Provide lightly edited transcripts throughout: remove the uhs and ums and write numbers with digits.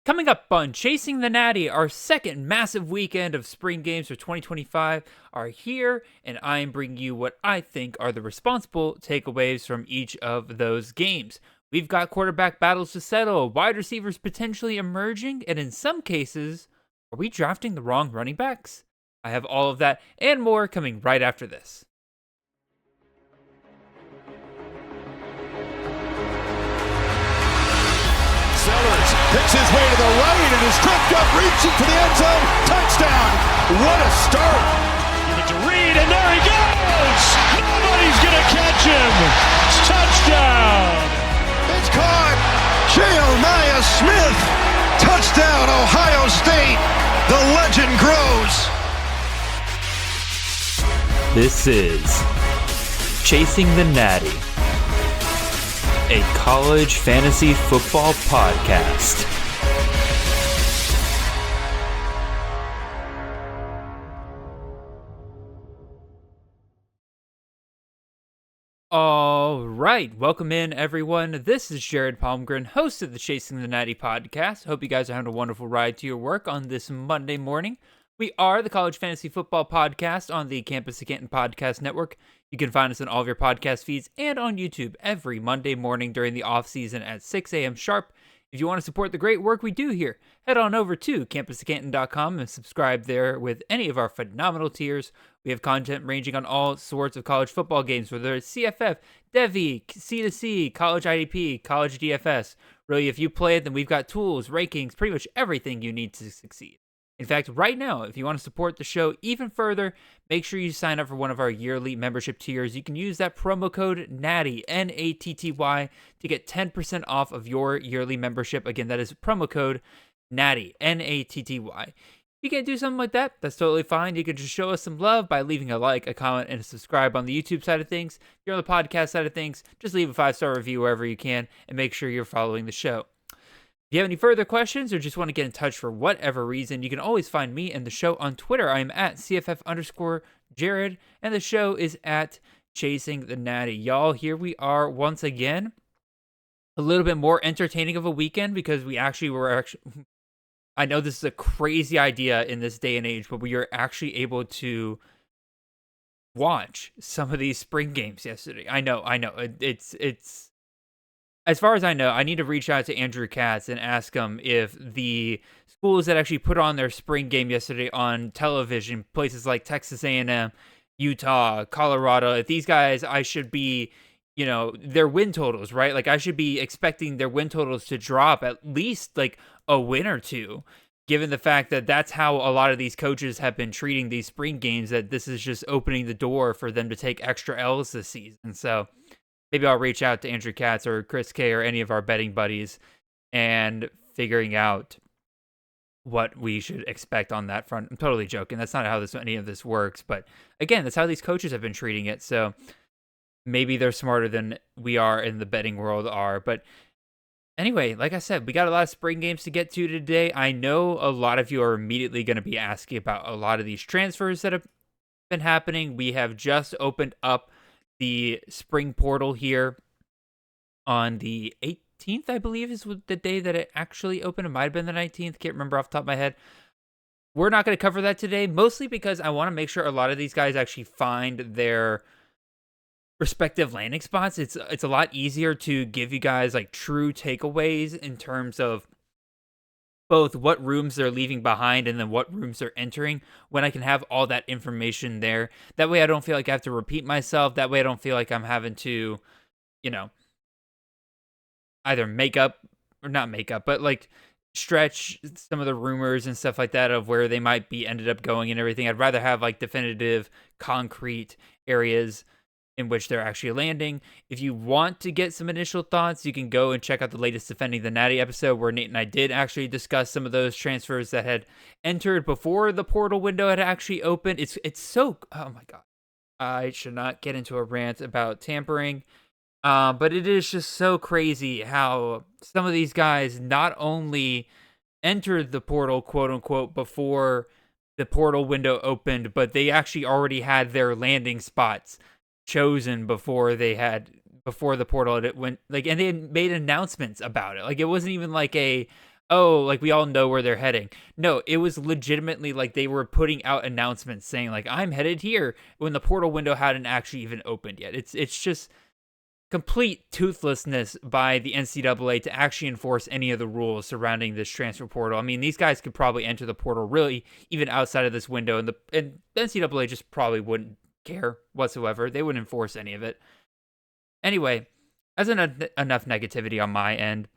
Coming up on Chasing the Natty, our second massive weekend of spring games for 2025 are here, and I am bringing you what I think are the responsible takeaways from each of those games. We've got quarterback battles to settle, wide receivers potentially emerging, and in some cases, are we drafting the wrong running backs? I have all of that and more coming right after this. Sellers picks his way to the right and is tripped up, reaching for the end zone. Touchdown. What a start. Give it to Reed, and there he goes. Nobody's going to catch him. Touchdown. It's caught. Jeremiah Smith. Touchdown, Ohio State. The legend grows. This is Chasing the Natty, a college fantasy football podcast. All right, welcome in everyone. This is Jared Palmgren, host of the Chasing the Natty podcast. Hope you guys are having a wonderful ride to your work on this Monday morning. We are the College Fantasy Football Podcast on the Campus of Canton Podcast Network. You can find us on all of your podcast feeds and on YouTube every Monday morning during the off season at 6 a.m. sharp. If you want to support the great work we do here, head on over to campusofcanton.com and subscribe there with any of our phenomenal tiers. We have content ranging on all sorts of college football games, whether it's CFF, Devi, C2C, College IDP, College DFS. Really, if you play it, then we've got tools, rankings, pretty much everything you need to succeed. In fact, right now, if you want to support the show even further, make sure you sign up for one of our yearly membership tiers. You can use that promo code NATTY, N-A-T-T-Y, to get 10% off of your yearly membership. Again, that is promo code NATTY, N-A-T-T-Y. You can't do something like that, that's totally fine. You can just show us some love by leaving a like, a comment, and a subscribe on the YouTube side of things. If you're on the podcast side of things, just leave a 5-star review wherever you can, and make sure you're following the show. If you have any further questions or just want to get in touch for whatever reason, you can always find me and the show on Twitter. I am at CFF_Jared, and the show is at Chasing the Natty. Y'all, here we are once again. A little bit more entertaining of a weekend because we actually were I know this is a crazy idea in this day and age, but we are actually able to watch some of these spring games yesterday. I know. It's as far as I know, I need to reach out to Andrew Katz and ask him if the schools that actually put on their spring game yesterday on television, places like Texas A&M, Utah, Colorado, if these guys, I should be, their win totals, right? Like I should be expecting their win totals to drop at least like a win or two, given the fact that that's how a lot of these coaches have been treating these spring games, that this is just opening the door for them to take extra L's this season. So maybe I'll reach out to Andrew Katz or Chris K or any of our betting buddies and figuring out what we should expect on that front. I'm totally joking. That's not how any of this works. But again, that's how these coaches have been treating it. So maybe they're smarter than we are in the betting world are. But anyway, like I said, we got a lot of spring games to get to today. I know a lot of you are immediately going to be asking about a lot of these transfers that have been happening. We have just opened up the spring portal here on the 18th, I believe, is the day that it actually opened. It might have been the 19th. Can't remember off the top of my head. We're not going to cover that today, mostly because I want to make sure a lot of these guys actually find their respective landing spots. It's a lot easier to give you guys like true takeaways in terms of both what rooms they're leaving behind and then what rooms they're entering when I can have all that information there. That way I don't feel like I have to repeat myself. That way I don't feel like I'm having to, either but like stretch some of the rumors and stuff like that of where they might be ended up going and everything. I'd rather have like definitive, concrete areas in which they're actually landing. If you want to get some initial thoughts, you can go and check out the latest Defending the Natty episode where Nate and I did actually discuss some of those transfers that had entered before the portal window had actually opened. It's so, oh my God. I should not get into a rant about tampering, but it is just so crazy how some of these guys not only entered the portal, quote unquote, before the portal window opened, but they actually already had their landing spots chosen before the portal it went, like, and they had made announcements about it. Like, it wasn't even like a oh, like we all know where they're heading. No, it was legitimately like they were putting out announcements saying like I'm headed here when the portal window hadn't actually even opened yet. It's just complete toothlessness by the NCAA to actually enforce any of the rules surrounding this transfer portal. I mean, these guys could probably enter the portal really even outside of this window, and the NCAA just probably wouldn't care whatsoever. They wouldn't enforce any of it. Anyway, as enough negativity on my end,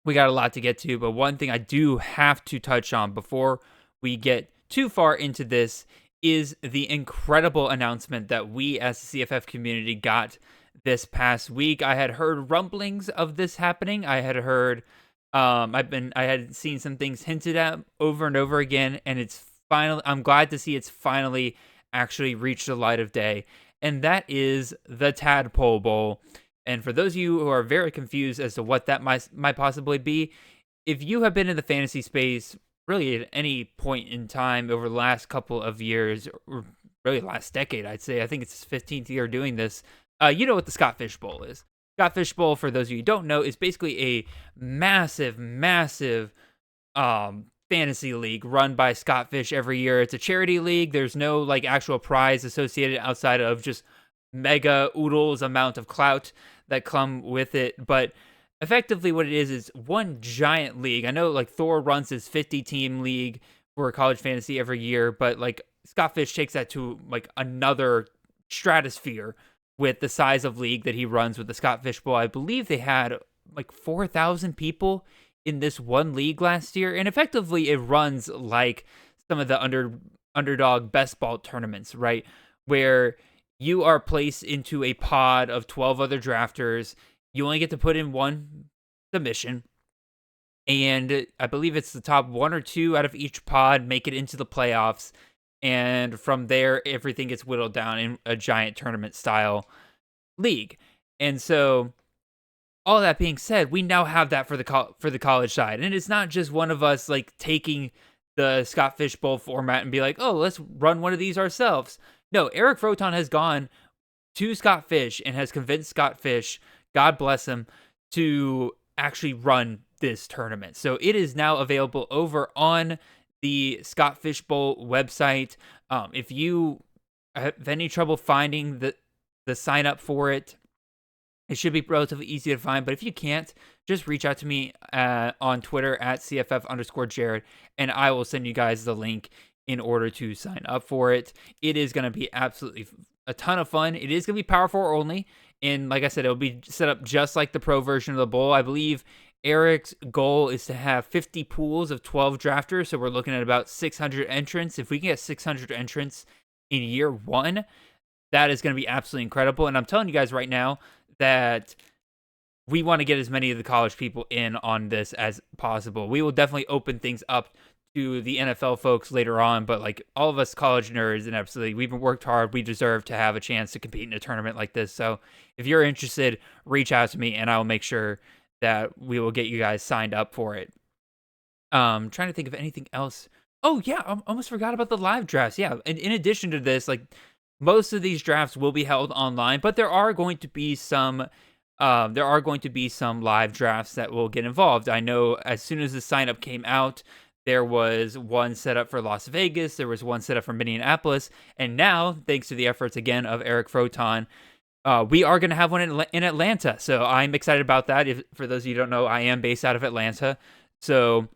we got a lot to get to, but one thing I do have to touch on before we get too far into this is the incredible announcement that we as the CFF community got this past week. I had heard rumblings of this happening. I had heard I had seen some things hinted at over and over again, and I'm glad to see it's finally actually reached the light of day. And that is the Tadpole Bowl. And for those of you who are very confused as to what that might possibly be, if you have been in the fantasy space really at any point in time over the last couple of years, or really last decade, I'd say, I think it's his 15th year doing this, you know what the Scott Fish Bowl is. Scott Fish Bowl, for those of you who don't know, is basically a massive, massive fantasy league run by Scott Fish every year. It's a charity league. There's no like actual prize associated outside of just mega oodles amount of clout that come with it. But effectively what it is one giant league. I know like Thor runs his 50 team league for college fantasy every year, but like Scott Fish takes that to like another stratosphere with the size of league that he runs with the Scott Fish Bowl. I believe they had like 4,000 people in this one league last year, and effectively it runs like some of the underdog best ball tournaments, right? Where you are placed into a pod of 12 other drafters. You only get to put in one submission, and I believe it's the top one or two out of each pod make it into the playoffs, and from there everything gets whittled down in a giant tournament style league. And so all that being said, we now have that for the college side, and it's not just one of us like taking the Scott Fish Bowl format and be like, oh, let's run one of these ourselves. No, Eric Froton has gone to Scott Fish and has convinced Scott Fish, God bless him, to actually run this tournament. So it is now available over on the Scott Fish Bowl website. If you have any trouble finding the sign up for it, it should be relatively easy to find. But if you can't, just reach out to me on Twitter at CFF_Jared, and I will send you guys the link in order to sign up for it. It is going to be absolutely a ton of fun. It is going to be Power 4 only. And like I said, it'll be set up just like the pro version of the bowl. I believe Eric's goal is to have 50 pools of 12 drafters. So we're looking at about 600 entrants. If we can get 600 entrants in year one, that is going to be absolutely incredible. And I'm telling you guys right now that we want to get as many of the college people in on this as possible. We will definitely open things up to the NFL folks later on, but like all of us college nerds, and absolutely we've been worked hard, we deserve to have a chance to compete in a tournament like this. So if you're interested, reach out to me and I will make sure that we will get you guys signed up for it. Trying to think of anything else. Oh yeah, I almost forgot about the live drafts. Yeah, and in addition to this, like most of these drafts will be held online, but there are going to be some live drafts that will get involved. I know as soon as the sign up came out, there was one set up for Las Vegas, there was one set up for Minneapolis, and now, thanks to the efforts again of Eric Froton, we are going to have one in Atlanta. So I'm excited about that. For those of you who don't know, I am based out of Atlanta. So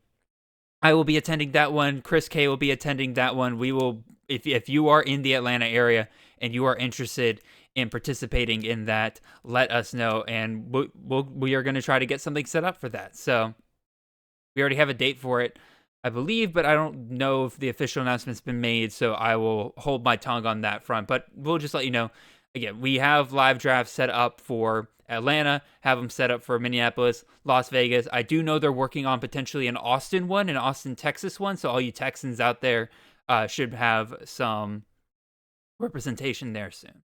I will be attending that one. Chris K will be attending that one. We will, if you are in the Atlanta area and you are interested in participating in that, let us know, and we are going to try to get something set up for that. So we already have a date for it, I believe, but I don't know if the official announcement's been made, so I will hold my tongue on that front. But we'll just let you know. Again, we have live drafts set up for Atlanta, have them set up for Minneapolis, Las Vegas. I do know they're working on potentially an Austin, Texas one, so all you Texans out there should have some representation there soon.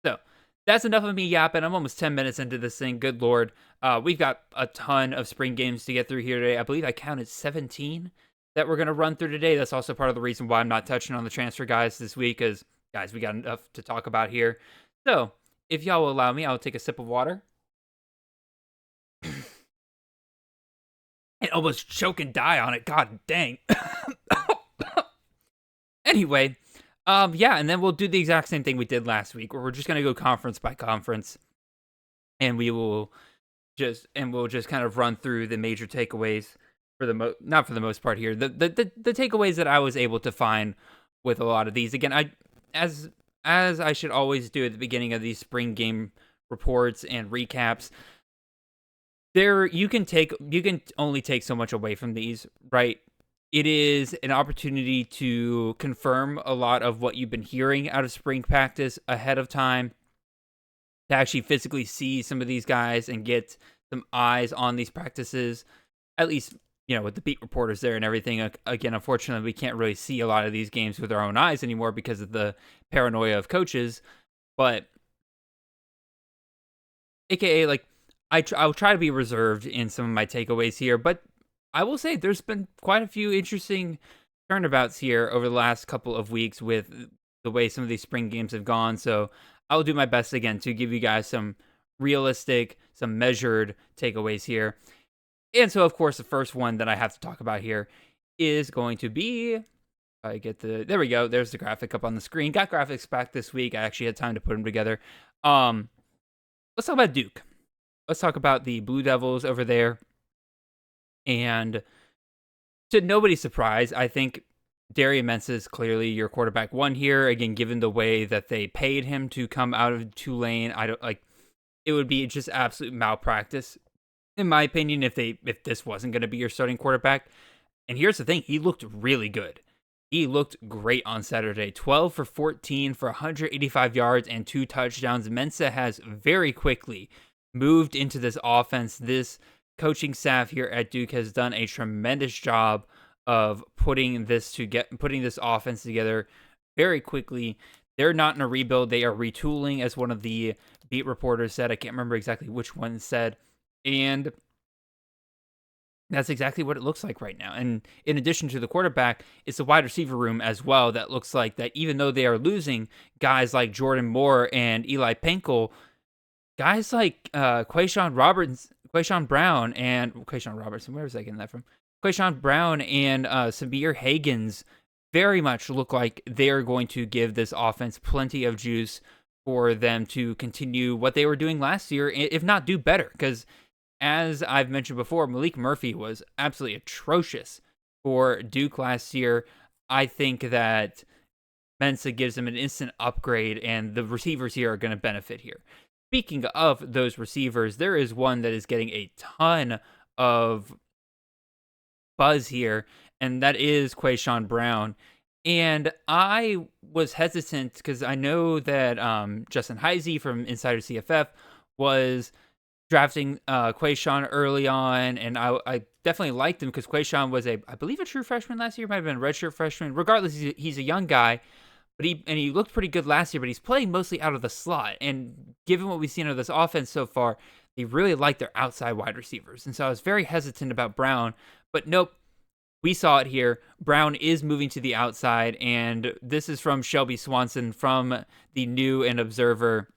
So that's enough of me yapping. I'm almost 10 minutes into this thing. Good Lord. We've got a ton of spring games to get through here today. I believe I counted 17 that we're going to run through today. That's also part of the reason why I'm not touching on the transfer guys this week, because, guys, we got enough to talk about here. So if y'all will allow me, I'll take a sip of water. And might almost choke and die on it. God dang. Anyway, yeah, and then we'll do the exact same thing we did last week, where we're just gonna go conference by conference, and we'll just kind of run through the major takeaways for not for the most part here. The takeaways that I was able to find with a lot of these. Again, as I should always do at the beginning of these spring game reports and recaps, you can only take so much away from these, right? It is an opportunity to confirm a lot of what you've been hearing out of spring practice ahead of time, to actually physically see some of these guys and get some eyes on these practices, at least, with the beat reporters there and everything. Again, unfortunately, we can't really see a lot of these games with our own eyes anymore because of the paranoia of coaches, but AKA, like, I'll try to be reserved in some of my takeaways here, but I will say there's been quite a few interesting turnabouts here over the last couple of weeks with the way some of these spring games have gone. So I'll do my best again to give you guys some realistic, some measured takeaways here. And so, of course, the first one that I have to talk about here is going to be, there we go. There's the graphic up on the screen. Got graphics back this week. I actually had time to put them together. Let's talk about Duke. Let's talk about the Blue Devils over there. And to nobody's surprise, I think Darian Mensah is clearly your quarterback one here. Again, given the way that they paid him to come out of Tulane, it would be just absolute malpractice, in my opinion, if this wasn't going to be your starting quarterback. And here's the thing, he looked really good. He looked great on Saturday. 12 for 14 for 185 yards and 2 touchdowns. Mensah has very quickly moved into this offense. This coaching staff here at Duke has done a tremendous job of putting this offense together very quickly. They're not in a rebuild. They are retooling, as one of the beat reporters said. I can't remember exactly which one said. And that's exactly what it looks like right now. And in addition to the quarterback, it's the wide receiver room as well that looks like that even though they are losing guys like Jordan Moore and Eli Penkel, guys like Quayshawn Brown, where was I getting that from? Quayshawn Brown and Samir Hagens very much look like they're going to give this offense plenty of juice for them to continue what they were doing last year, if not do better. Because as I've mentioned before, Malik Murphy was absolutely atrocious for Duke last year. I think that Mensah gives them an instant upgrade, and the receivers here are going to benefit here. Speaking of those receivers, there is one that is getting a ton of buzz here, and that is Quayshawn Brown. And I was hesitant because I know that Justin Heisey from Insider CFF was drafting Quayshawn early on, and I definitely liked him because Quayshawn was I believe a true freshman last year, might have been a redshirt freshman. Regardless, he's a young guy. But he looked pretty good last year, but he's playing mostly out of the slot. And given what we've seen of this offense so far, they really like their outside wide receivers. And so I was very hesitant about Brown. But nope, we saw it here. Brown is moving to the outside. And this is from Shelby Swanson from the New and Observer.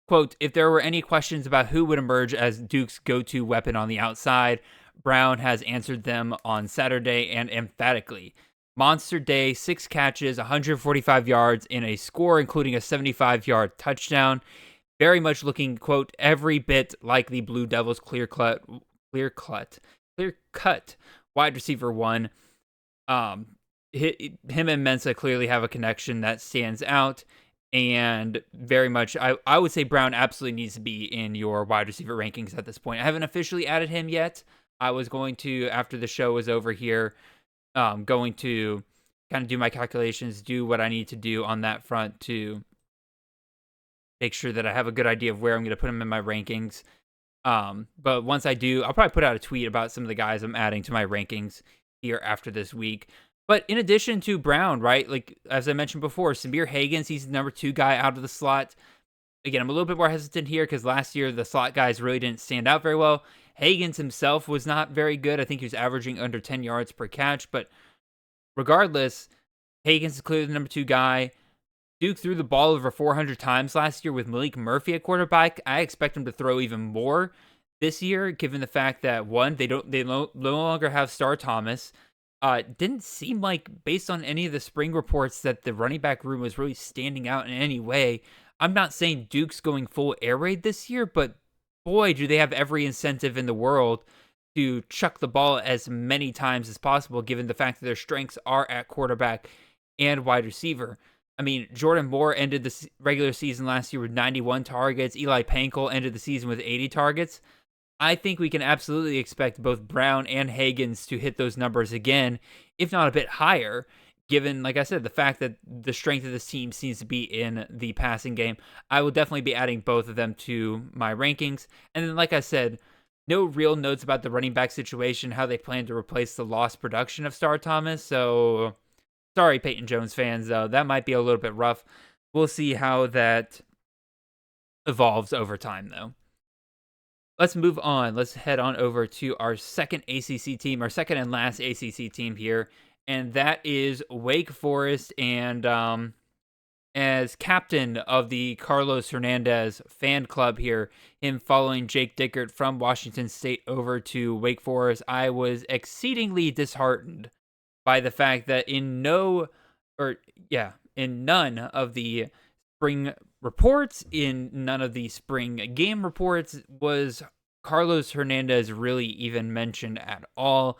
Quote, if there were any questions about who would emerge as Duke's go-to weapon on the outside, Brown has answered them on Saturday and emphatically. Monster day, 6 catches, 145 yards, and a score, including a 75-yard touchdown. Very much looking, quote, every bit like the Blue Devils clear-cut wide receiver one. Him and Mensah clearly have a connection that stands out. And very much, I would say Brown absolutely needs to be in your wide receiver rankings at this point. I haven't officially added him yet. I was going to, after the show was over here, going to kind of do my calculations, do what I need to do on that front to make sure that I have a good idea of where I'm going to put him in my rankings. But once I do, I'll probably put out a tweet about some of the guys I'm adding to my rankings here after this week. But in addition to Brown, right, like as I mentioned before, Samir Hagens, he's the number 2 guy out of the slot. Again, I'm a little bit more hesitant here because last year the slot guys really didn't stand out very well. Hagens himself was not very good. I think he was averaging under 10 yards per catch. But regardless, Hagens is clearly the number 2 guy. Duke threw the ball over 400 times last year with Malik Murphy at quarterback. I expect him to throw even more This year, given the fact that one, they no longer have Star Thomas, didn't seem like based on any of the spring reports that the running back room was really standing out in any way. I'm not saying Duke's going full air raid this year, but boy, do they have every incentive in the world to chuck the ball as many times as possible, given the fact that their strengths are at quarterback and wide receiver. I mean, Jordan Moore ended the regular season last year with 91 targets. Eli Pankel ended the season with 80 targets. I think we can absolutely expect both Brown and Higgins to hit those numbers again, if not a bit higher, given, like I said, the fact that the strength of this team seems to be in the passing game. I will definitely be adding both of them to my rankings. And then, like I said, no real notes about the running back situation, how they plan to replace the lost production of Star Thomas. So, sorry, Peyton Jones fans, though. That might be a little bit rough. We'll see how that evolves over time, though. Let's move on. Let's head on over to our second ACC team, our second and last ACC team here, and that is Wake Forest. And as captain of the Carlos Hernandez fan club here, him following Jake Dickert from Washington State over to Wake Forest, I was exceedingly disheartened by the fact that in none of the spring reports, in none of the spring game reports, was Carlos Hernandez really even mentioned at all.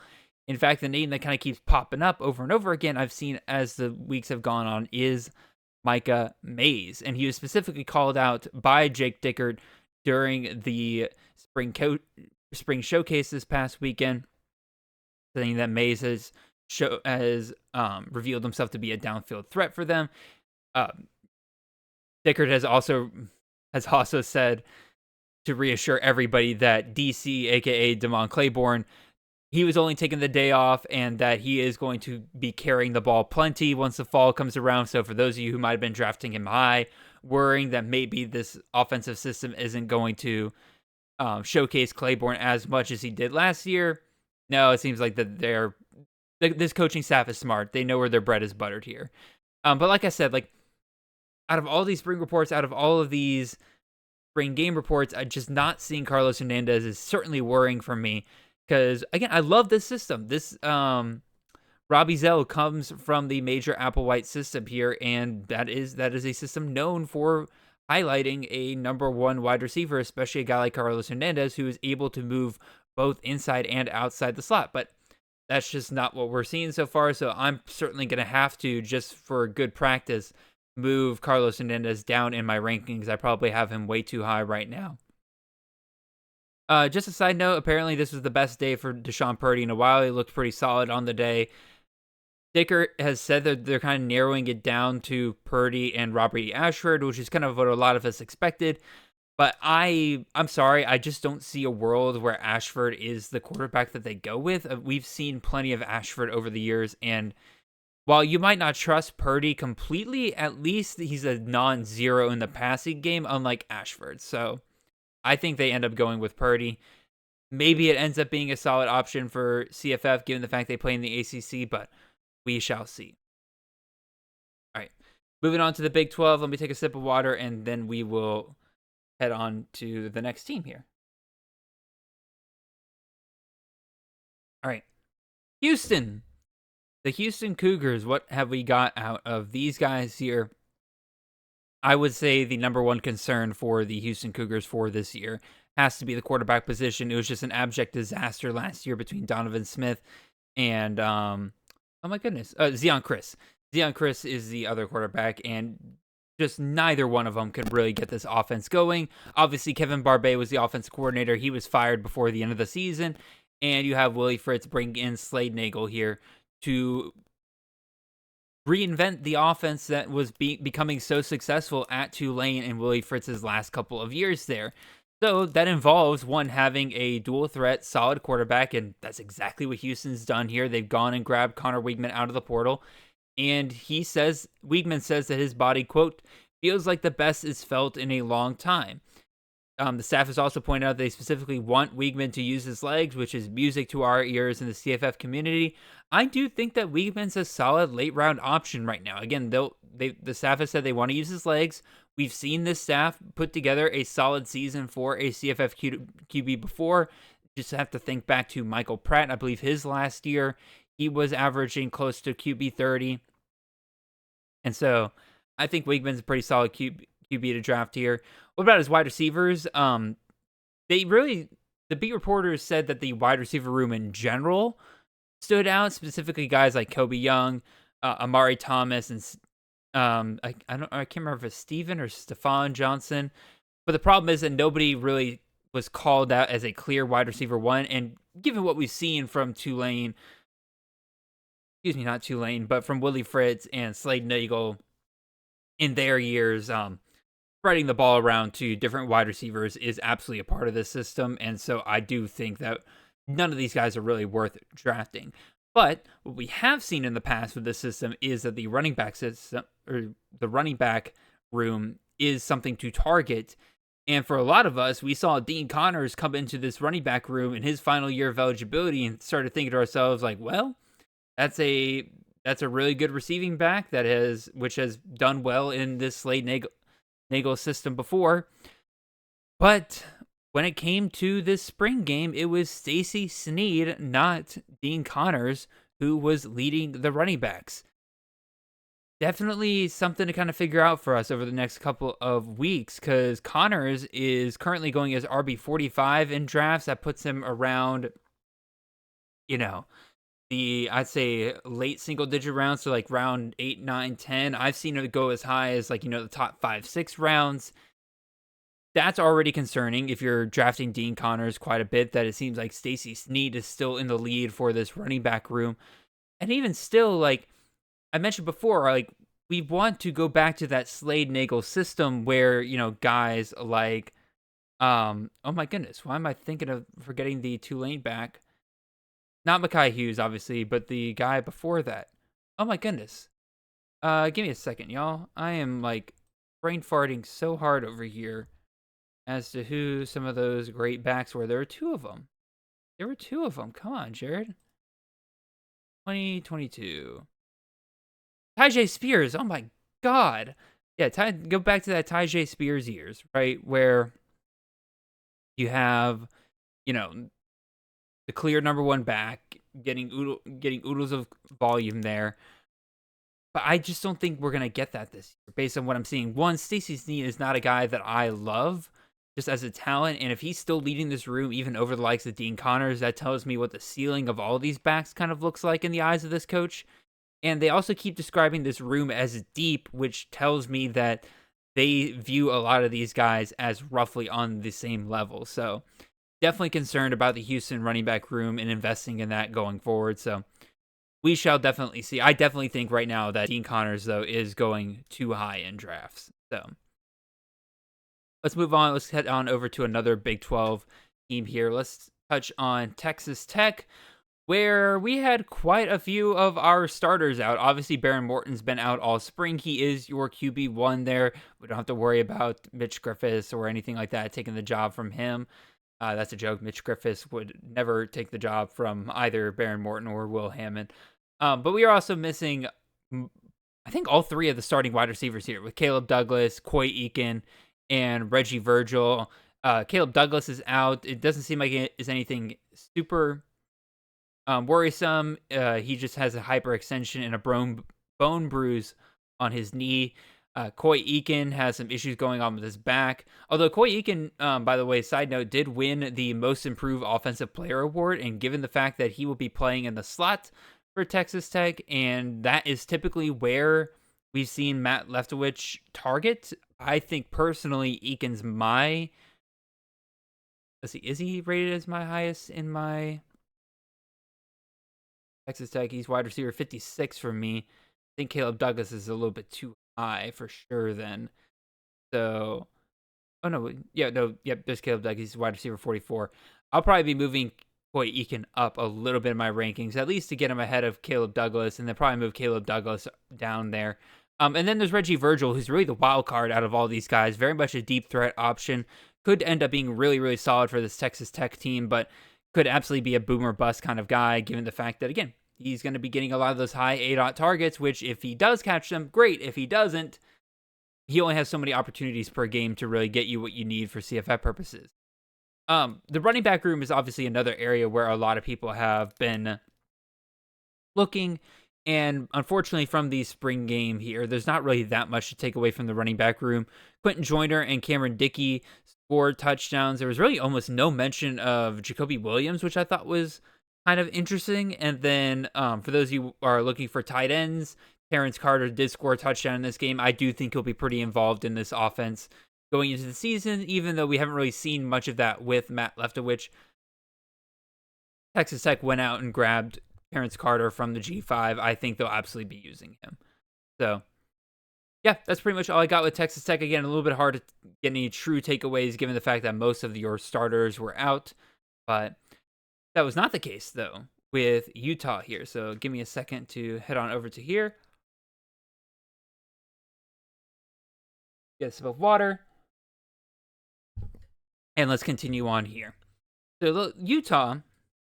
In fact, the name that kind of keeps popping up over and over again, I've seen as the weeks have gone on, is Micah Mays. And he was specifically called out by Jake Dickert during the spring showcase this past weekend, saying that Mays has revealed himself to be a downfield threat for them. Dickert has also said, to reassure everybody, that DC, aka Damon Claiborne, he was only taking the day off and that he is going to be carrying the ball plenty once the fall comes around. So for those of you who might have been drafting him high, worrying that maybe this offensive system isn't going to showcase Claiborne as much as he did last year, no, it seems like that this coaching staff is smart. They know where their bread is buttered here. But like I said, like, out of all these spring reports, out of all of these spring game reports, just not seeing Carlos Hernandez is certainly worrying for me. Because, again, I love this system. This Robbie Zell comes from the major Applewhite system here, and that is a system known for highlighting a number one wide receiver, especially a guy like Carlos Hernandez, who is able to move both inside and outside the slot. But that's just not what we're seeing so far, so I'm certainly going to have to, just for good practice, move Carlos Hernandez down in my rankings. I probably have him way too high right now. Just a side note, apparently this was the best day for Deshaun Purdy in a while. He looked pretty solid on the day. Dickert has said that they're kind of narrowing it down to Purdy and Robert E. Ashford, which is kind of what a lot of us expected. But I'm sorry, I just don't see a world where Ashford is the quarterback that they go with. We've seen plenty of Ashford over the years, and while you might not trust Purdy completely, at least he's a non-zero in the passing game, unlike Ashford. So I think they end up going with Purdy. Maybe it ends up being a solid option for CFF, given the fact they play in the ACC, but we shall see. All right, moving on to the Big 12. Let me take a sip of water, and then we will head on to the next team here. All right, Houston. The Houston Cougars, what have we got out of these guys here? I would say the number one concern for the Houston Cougars for this year has to be the quarterback position. It was just an abject disaster last year between Donovan Smith and, Zion Chris. Zion Chris is the other quarterback, and just neither one of them could really get this offense going. Obviously, Kevin Barbay was the offensive coordinator. He was fired before the end of the season, and you have Willie Fritz bring in Slade Nagel here to reinvent the offense that was becoming so successful at Tulane and Willie Fritz's last couple of years there. So that involves, one, having a dual threat, solid quarterback, and that's exactly what Houston's done here. They've gone and grabbed Connor Weigman out of the portal, and Weigman says that his body, quote, feels like the best it's felt in a long time. The staff has also pointed out they specifically want Weigman to use his legs, which is music to our ears in the CFF community. I do think that Weigman's a solid late round option right now. Again, the staff has said they want to use his legs. we've seen this staff put together a solid season for a CFF QB before. Just have to think back to Michael Pratt. I believe his last year, he was averaging close to QB 30. And so I think Wigman's a pretty solid QB to draft here. What about his wide receivers? The beat reporters said that the wide receiver room in general stood out, specifically guys like Kobe Young, Amari Thomas, and I can't remember if it's Steven or Stephon Johnson. But the problem is that nobody really was called out as a clear wide receiver one. And given what we've seen from Tulane, not Tulane, but from Willie Fritz and Slade Nagel in their years, spreading the ball around to different wide receivers is absolutely a part of this system. And so I do think that none of these guys are really worth drafting. But what we have seen in the past with this system is that the running back system, or the running back room, is something to target. And for a lot of us, we saw Dean Connors come into this running back room in his final year of eligibility and started thinking to ourselves, like, well, that's a really good receiving back which has done well in this Slade Nagel system before. But when it came to this spring game, it was Stacy Snead, not Dean Connors, who was leading the running backs. Definitely something to kind of figure out for us over the next couple of weeks, because Connors is currently going as RB45 in drafts. That puts him around, I'd say late single digit rounds, so like round 8, 9, 10. I've seen it go as high as the top 5, 6 rounds. That's already concerning if you're drafting Dean Connors quite a bit, that it seems like Stacy Snead is still in the lead for this running back room. And even still, like I mentioned before, we want to go back to that Slade Nagel system where, guys like, oh my goodness, why am I thinking of forgetting the Tulane back? Not Mekhi Hughes, obviously, but the guy before that. Oh my goodness. Give me a second, y'all. I am brain farting so hard over here as to who some of those great backs were. There were two of them. Come on, Jared. 2022. Tyjae Spears. Oh my God. Yeah, go back to that Tyjae Spears years, right? Where you have, the clear number one back, getting oodles of volume there. But I just don't think we're going to get that this year based on what I'm seeing. One, Stacy Snead is not a guy that I love just as a talent. And if he's still leading this room, even over the likes of Dean Connors, that tells me what the ceiling of all these backs kind of looks like in the eyes of this coach. And they also keep describing this room as deep, which tells me that they view a lot of these guys as roughly on the same level. So definitely concerned about the Houston running back room and investing in that going forward. So we shall definitely see. I definitely think right now that Dean Connors, though, is going too high in drafts. So let's move on. Let's head on over to another Big 12 team here. Let's touch on Texas Tech, where we had quite a few of our starters out. Obviously, Baron Morton's been out all spring. He is your QB1 there. We don't have to worry about Mitch Griffiths or anything like that taking the job from him. That's a joke. Mitch Griffiths would never take the job from either Baron Morton or Will Hammond. But we are also missing, I think, all three of the starting wide receivers here with Caleb Douglas, Coy Eakin, and Reggie Virgil. Caleb Douglas is out. It doesn't seem like it is anything super worrisome. He just has a hyperextension and a bone bruise on his knee. Coy Eakin has some issues going on with his back. Although Coy Eakin, by the way, side note, did win the Most Improved Offensive Player Award. And given the fact that he will be playing in the slot for Texas Tech, and that is typically where we've seen Matt Leftwich target, I think personally Eakin's is he rated as my highest in my Texas Tech? He's wide receiver 56 for me. I think Caleb Douglas is a little bit too high for sure then. So, there's Caleb Douglas. He's wide receiver 44. I'll probably be moving Coy Eakin up a little bit in my rankings, at least to get him ahead of Caleb Douglas, and then probably move Caleb Douglas down there. And then there's Reggie Virgil, who's really the wild card out of all these guys. Very much a deep threat option. Could end up being really, really solid for this Texas Tech team, but could absolutely be a boomer bust kind of guy, given the fact that, again, he's going to be getting a lot of those high ADOT targets, which if he does catch them, great. If he doesn't, he only has so many opportunities per game to really get you what you need for CFF purposes. The running back room is obviously another area where a lot of people have been looking, and unfortunately from the spring game here, there's not really that much to take away from the running back room. Quentin Joyner and Cameron Dickey scored touchdowns. There was really almost no mention of Jacoby Williams, which I thought was kind of interesting. And then for those of you who are looking for tight ends, Terrence Carter did score a touchdown in this game. I do think he'll be pretty involved in this offense going into the season, even though we haven't really seen much of that with Matt Leftwich. Texas Tech went out and grabbed Terrence Carter from the G5. I think they'll absolutely be using him. So, yeah, that's pretty much all I got with Texas Tech. Again, a little bit hard to get any true takeaways given the fact that most of your starters were out. But that was not the case, though, with Utah here. So give me a second to head on over to here. Get a sip of water. And let's continue on here. So Utah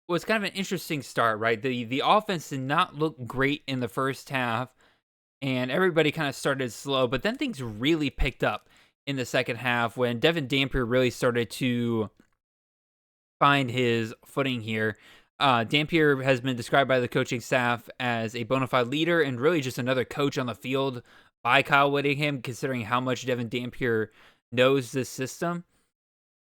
was kind of an interesting start, right? The offense did not look great in the first half, and everybody kind of started slow, but then things really picked up in the second half when Devin Dampier really started to find his footing here. Dampier has been described by the coaching staff as a bona fide leader and really just another coach on the field by Kyle Whittingham, considering how much Devin Dampier knows this system.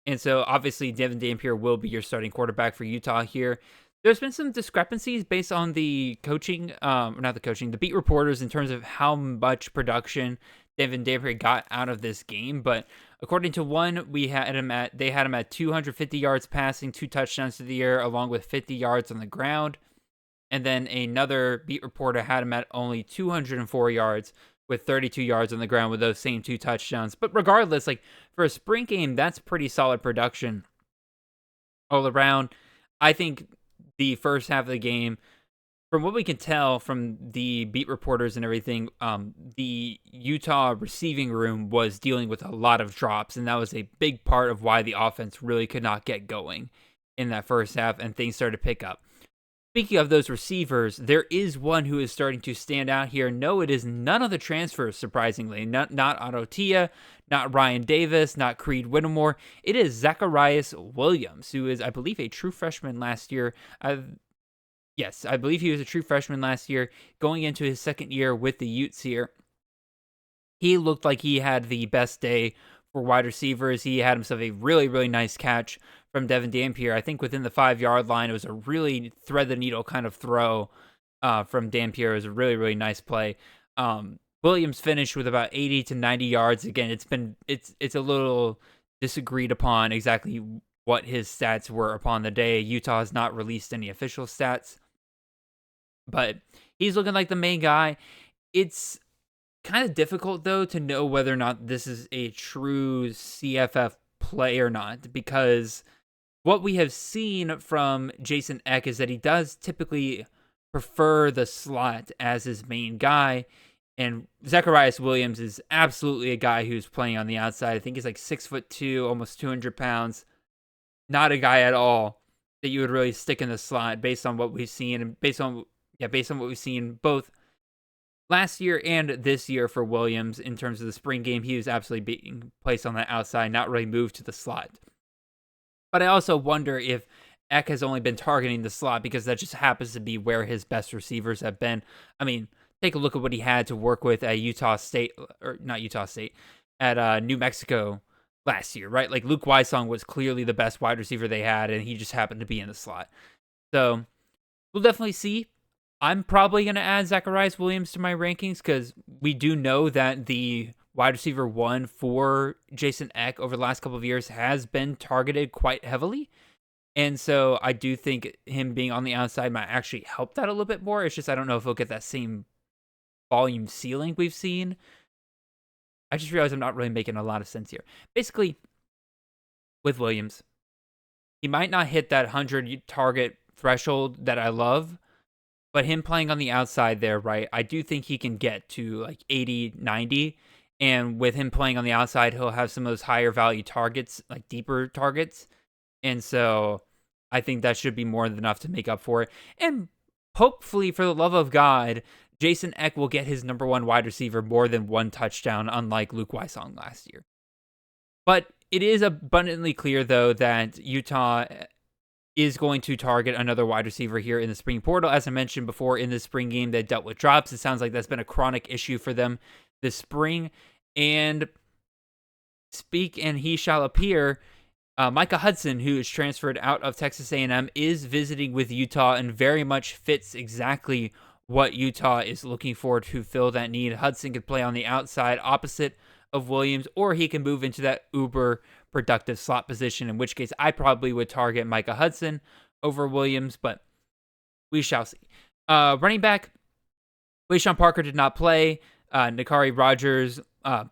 And so, obviously, Devin Dampier will be your starting quarterback for Utah here. There's been some discrepancies based on the coaching, the beat reporters in terms of how much production Devin Dampier got out of this game. But according to one, they had him at 250 yards passing, 2 touchdowns to the air, along with 50 yards on the ground. And then another beat reporter had him at only 204 yards, with 32 yards on the ground with those same 2 touchdowns. But regardless, like for a spring game, that's pretty solid production all around. I think the first half of the game, from what we can tell from the beat reporters and everything, the Utah receiving room was dealing with a lot of drops, and that was a big part of why the offense really could not get going in that first half, and things started to pick up. Speaking of those receivers, there is one who is starting to stand out here. No, it is none of the transfers, surprisingly. Not Otto Tia, not Ryan Davis, not Creed Whittemore. It is Zacharias Williams, who is, I believe, a true freshman last year. Yes, I believe he was a true freshman last year, going into his second year with the Utes here. He looked like he had the best day for wide receivers. He had himself a really, really nice catch from Devin Dampier. I think within the 5-yard line, it was a really thread the needle kind of throw from Dampier. It was a really, really nice play. Williams finished with about 80 to 90 yards. Again, it's a little disagreed upon exactly what his stats were upon the day. Utah has not released any official stats, but he's looking like the main guy. It's kind of difficult, though, to know whether or not this is a true CFF play or not, because what we have seen from Jason Eck is that he does typically prefer the slot as his main guy, and Zacharias Williams is absolutely a guy who's playing on the outside. I think he's like 6'2", almost 200 pounds. Not a guy at all that you would really stick in the slot based on what we've seen, and based on what we've seen both last year and this year for Williams in terms of the spring game. He was absolutely being placed on the outside, not really moved to the slot. But I also wonder if Eck has only been targeting the slot because that just happens to be where his best receivers have been. I mean, take a look at what he had to work with at at New Mexico last year, right? Like Luke Wysong was clearly the best wide receiver they had, and he just happened to be in the slot. So we'll definitely see. I'm probably going to add Zacharias Williams to my rankings because we do know that the wide receiver 1 for Jason Eck over the last couple of years has been targeted quite heavily. And so I do think him being on the outside might actually help that a little bit more. It's just I don't know if he'll get that same volume ceiling we've seen. I just realized I'm not really making a lot of sense here. Basically, with Williams, he might not hit that 100 target threshold that I love, but him playing on the outside there, right, I do think he can get to like 80, 90. And with him playing on the outside, he'll have some of those higher value targets, like deeper targets. And so I think that should be more than enough to make up for it. And hopefully, for the love of God, Jason Eck will get his number one wide receiver more than one touchdown, unlike Luke Weissong last year. But it is abundantly clear, though, that Utah is going to target another wide receiver here in the spring portal. As I mentioned before, in the spring game, they dealt with drops. It sounds like that's been a chronic issue for them this spring. And he shall appear. Micah Hudson, who is transferred out of Texas A&M, is visiting with Utah and very much fits exactly what Utah is looking for to fill that need. Hudson could play on the outside opposite of Williams, or he can move into that uber productive slot position, in which case I probably would target Micah Hudson over Williams, but we shall see. Running back, Wayshawn Parker did not play. Nakari Rogers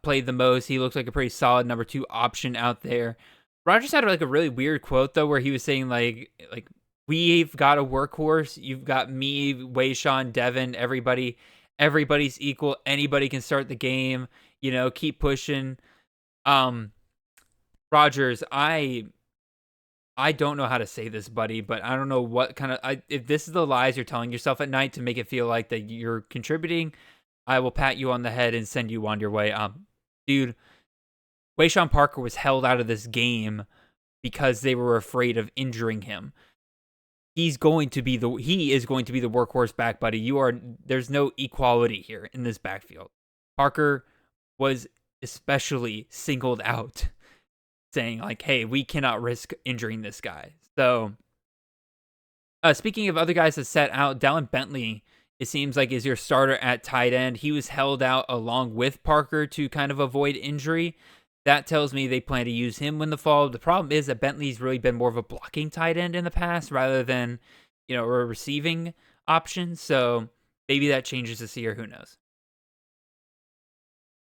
played the most. He looks like a pretty solid number 2 option out there. Rogers had like a really weird quote though, where he was saying like we've got a workhorse. You've got me, Wayshawn, Devin, everybody's equal. Anybody can start the game. Keep pushing. Rogers, I don't know how to say this, buddy, but I don't know what kind of if this is the lies you're telling yourself at night to make it feel like that you're contributing, I will pat you on the head and send you on your way. Dude, Wayshawn Parker was held out of this game because they were afraid of injuring him. He is going to be the workhorse back, buddy. There's no equality here in this backfield. Parker was especially singled out, saying like, hey, we cannot risk injuring this guy. So speaking of other guys that set out, Dallin Bentley, it seems like, is your starter at tight end. He was held out along with Parker to kind of avoid injury. That tells me they plan to use him in the fall. The problem is that Bentley's really been more of a blocking tight end in the past rather than, a receiving option. So maybe that changes this year. Who knows?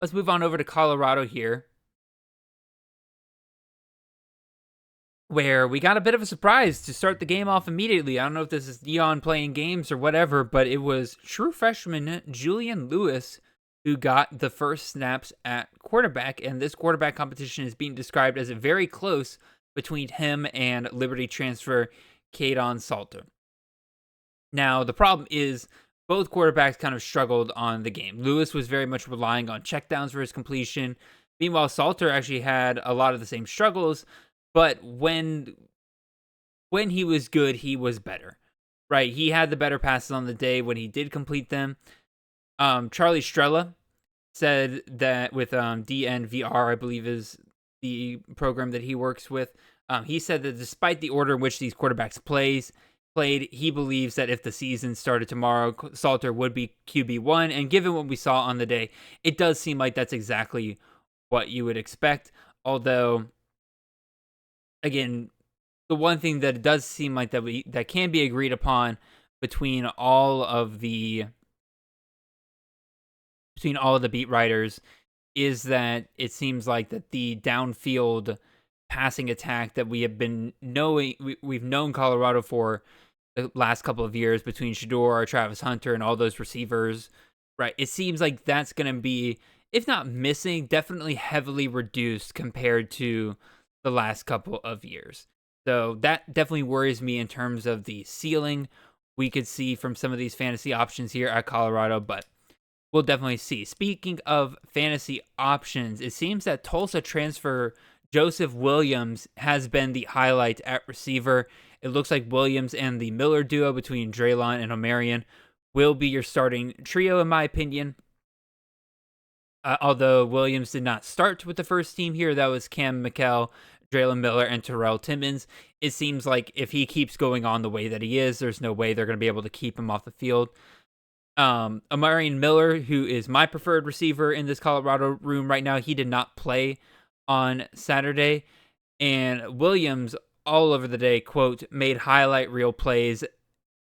Let's move on over to Colorado here, where we got a bit of a surprise to start the game off immediately. I don't know if this is Dion playing games or whatever, but it was true freshman Julian Lewis who got the first snaps at quarterback, and this quarterback competition is being described as very close between him and Liberty transfer Kaidon Salter. Now, the problem is both quarterbacks kind of struggled on the game. Lewis was very much relying on checkdowns for his completion. Meanwhile, Salter actually had a lot of the same struggles, but when he was good, he was better, right? He had the better passes on the day when he did complete them. Charlie Strella said that with DNVR, I believe is the program that he works with. He said that despite the order in which these quarterbacks played, he believes that if the season started tomorrow, Salter would be QB1. And given what we saw on the day, it does seem like that's exactly what you would expect. Although, again, the one thing that it does seem like that can be agreed upon between all of the beat writers is that it seems like that the downfield passing attack that we've known Colorado for the last couple of years between Shedeur, Travis Hunter, and all those receivers, right? It seems like that's going to be, if not missing, definitely heavily reduced compared to the last couple of years. So that definitely worries me in terms of the ceiling we could see from some of these fantasy options here at Colorado, but we'll definitely see. Speaking of fantasy options, it seems that Tulsa transfer Joseph Williams has been the highlight at receiver. It looks like Williams and the Miller duo between Draylon and Omarion will be your starting trio, in my opinion. Although Williams did not start with the first team here, that was Cam McKell, Draylon Miller, and Terrell Timmons. It seems like if he keeps going on the way that he is, there's no way they're going to be able to keep him off the field. Omarion Miller, who is my preferred receiver in this Colorado room right now, he did not play on Saturday. And Williams, all over the day, quote, made highlight reel plays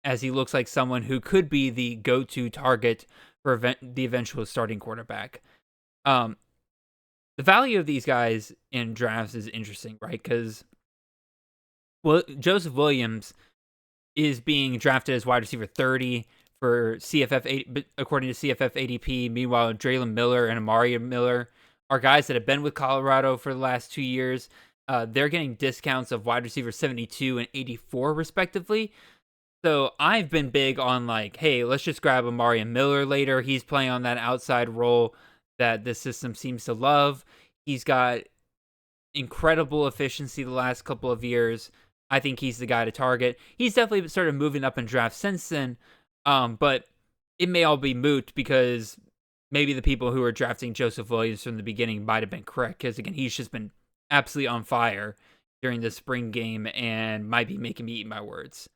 as he looks like someone who could be the go-to target for the eventual starting quarterback. The value of these guys in drafts is interesting, right? Because Joseph Williams is being drafted as wide receiver 30 for CFF, according to CFF ADP. Meanwhile, Draylon Miller and Omarion Miller are guys that have been with Colorado for the last 2 years. They're getting discounts of wide receiver 72 and 84, respectively. So I've been big on like, hey, let's just grab Amari Miller later. He's playing on that outside role that this system seems to love. He's got incredible efficiency the last couple of years. I think he's the guy to target. He's definitely started moving up in draft since then, but it may all be moot because maybe the people who were drafting Joseph Williams from the beginning might have been correct because, again, he's just been absolutely on fire during the spring game and might be making me eat my words.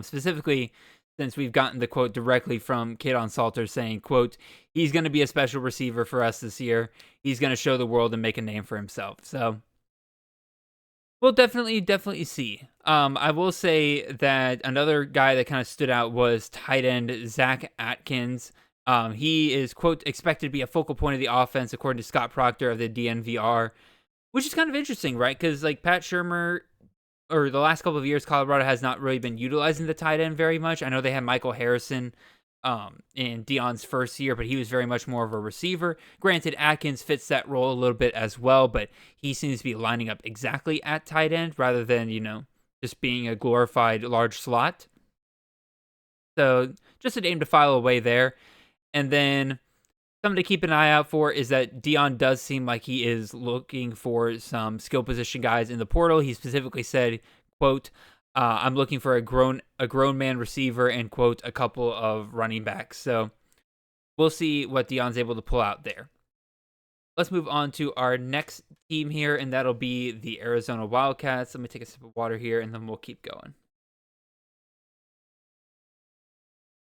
Specifically, since we've gotten the quote directly from Kidon Salter saying, quote, he's going to be a special receiver for us this year. He's going to show the world and make a name for himself. So we'll definitely see. I will say that another guy that kind of stood out was tight end Zach Atkins. He is, quote, expected to be a focal point of the offense, according to Scott Proctor of the DNVR, which is kind of interesting, right? Because like Pat Shurmur, or the last couple of years, Colorado has not really been utilizing the tight end very much. I know they had Michael Harrison in Deion's first year, but he was very much more of a receiver. Granted, Atkins fits that role a little bit as well, but he seems to be lining up exactly at tight end rather than, just being a glorified large slot. So just a name to file away there. And then something to keep an eye out for is that Deion does seem like he is looking for some skill position guys in the portal. He specifically said, quote, I'm looking for a grown man receiver and, quote, a couple of running backs. So we'll see what Deion's able to pull out there. Let's move on to our next team here, and that'll be the Arizona Wildcats. Let me take a sip of water here, and then we'll keep going.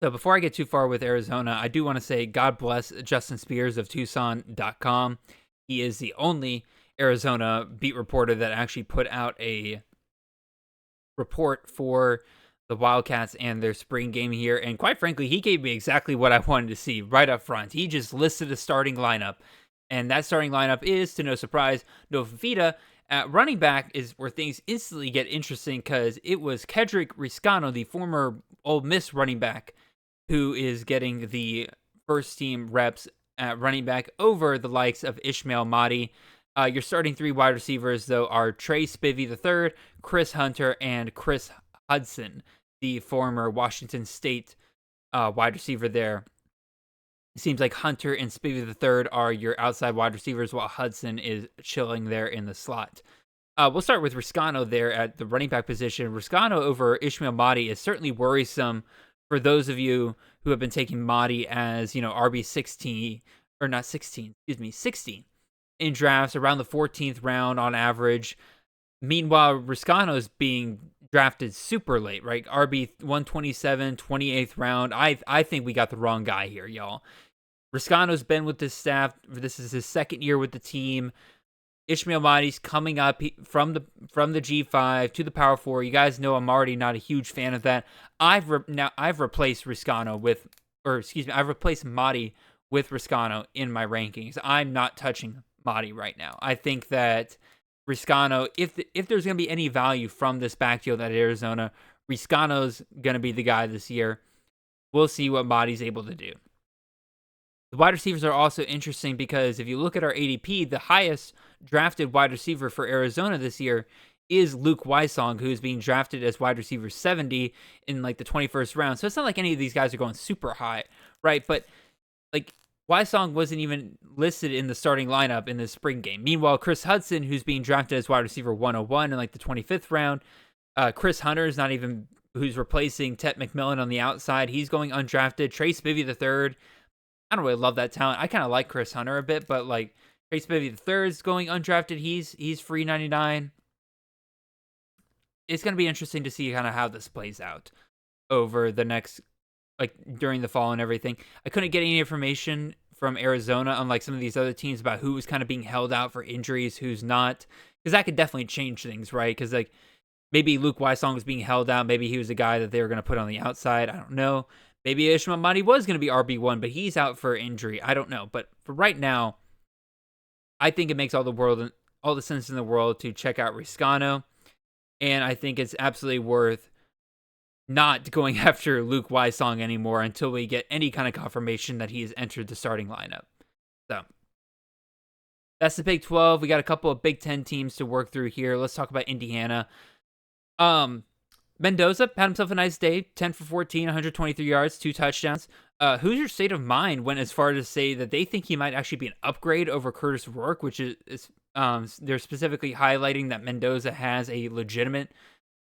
So before I get too far with Arizona, I do want to say God bless Justin Spears of Tucson.com. He is the only Arizona beat reporter that actually put out a report for the Wildcats and their spring game here. And quite frankly, he gave me exactly what I wanted to see right up front. He just listed a starting lineup. And that starting lineup is, to no surprise, no Fafita. At running back is where things instantly get interesting because it was Kedrick Riscano, the former Ole Miss running back, who is getting the first team reps at running back over the likes of Ishmael Mahdi. Your starting three wide receivers, though, are Trey Spivey III, Chris Hunter, and Chris Hudson, the former Washington State wide receiver there. It seems like Hunter and Spivey III are your outside wide receivers, while Hudson is chilling there in the slot. We'll start with Riscano there at the running back position. Riscano over Ishmael Mahdi is certainly worrisome for those of you who have been taking Mahdi as, RB16, or not 16, 16 in drafts around the 14th round on average. Meanwhile, Riscano is being drafted super late, right? RB 127, 28th round. I think we got the wrong guy here, y'all. Riscano's been with this staff. This is his second year with the team. Ishmael Mahdi's coming up from the G5 to the Power 4. You guys know I'm already not a huge fan of that. I've replaced Riscano I've replaced Mahdi with Riscano in my rankings. I'm not touching Mahdi right now. I think that Riscano, if there's going to be any value from this backfield at Arizona, Riscano's going to be the guy this year. We'll see what Mahdi's able to do. The wide receivers are also interesting because if you look at our ADP, the highest drafted wide receiver for Arizona this year is Luke Wysong, who's being drafted as wide receiver 70 in like the 21st round. So it's not like any of these guys are going super high, right? But like Wysong wasn't even listed in the starting lineup in the spring game. Meanwhile, Chris Hudson, who's being drafted as wide receiver 101 in like the 25th round, Chris Hunter is not even, who's replacing Tet McMillan on the outside. He's going undrafted. Trey Spivey III, I don't really love that talent. I kind of like Chris Hunter a bit, but like Trey Spivey III is going undrafted. He's free 99. It's going to be interesting to see kind of how this plays out over the next, like during the fall and everything. I couldn't get any information from Arizona, unlike some of these other teams, about who was kind of being held out for injuries, who's not, because that could definitely change things, right? Because like maybe Luke Wysong was being held out. Maybe he was a guy that they were going to put on the outside. I don't know. Maybe Ishmael Mahdi was going to be RB1, but he's out for injury. I don't know. But for right now, I think it makes all the sense in the world to check out Riscano. And I think it's absolutely worth not going after Luke Wysong anymore until we get any kind of confirmation that he has entered the starting lineup. So that's the Big 12. We got a couple of Big 10 teams to work through here. Let's talk about Indiana. Mendoza had himself a nice day, 10 for 14, 123 yards, 2 touchdowns. Who's your state of mind when as far as to say that they think he might actually be an upgrade over Curtis Rourke, which is they're specifically highlighting that Mendoza has a legitimate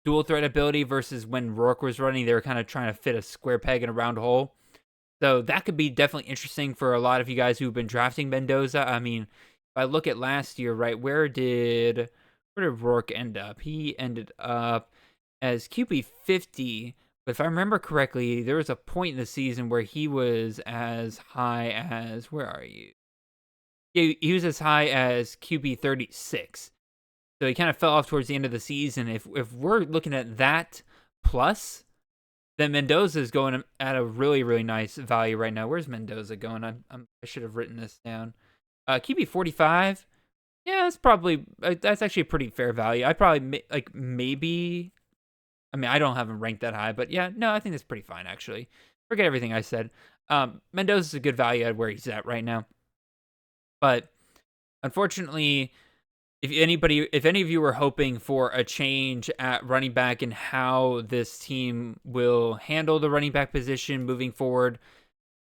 dual threat ability versus when Rourke was running, they were kind of trying to fit a square peg in a round hole. So that could be definitely interesting for a lot of you guys who've been drafting Mendoza. I mean, if I look at last year, right, where did Rourke end up? He ended up as QB 50. But if I remember correctly, there was a point in the season where he was as high as, where are you? Yeah, he was as high as QB 36. So he kind of fell off towards the end of the season. If we're looking at that plus, then Mendoza is going at a really, really nice value right now. Where's Mendoza going? I should have written this down. QB 45. Yeah, that's actually a pretty fair value. I probably maybe. I mean, I don't have him ranked that high, but yeah, no, I think that's pretty fine actually. Forget everything I said. Mendoza's a good value at where he's at right now. But unfortunately, if any of you were hoping for a change at running back and how this team will handle the running back position moving forward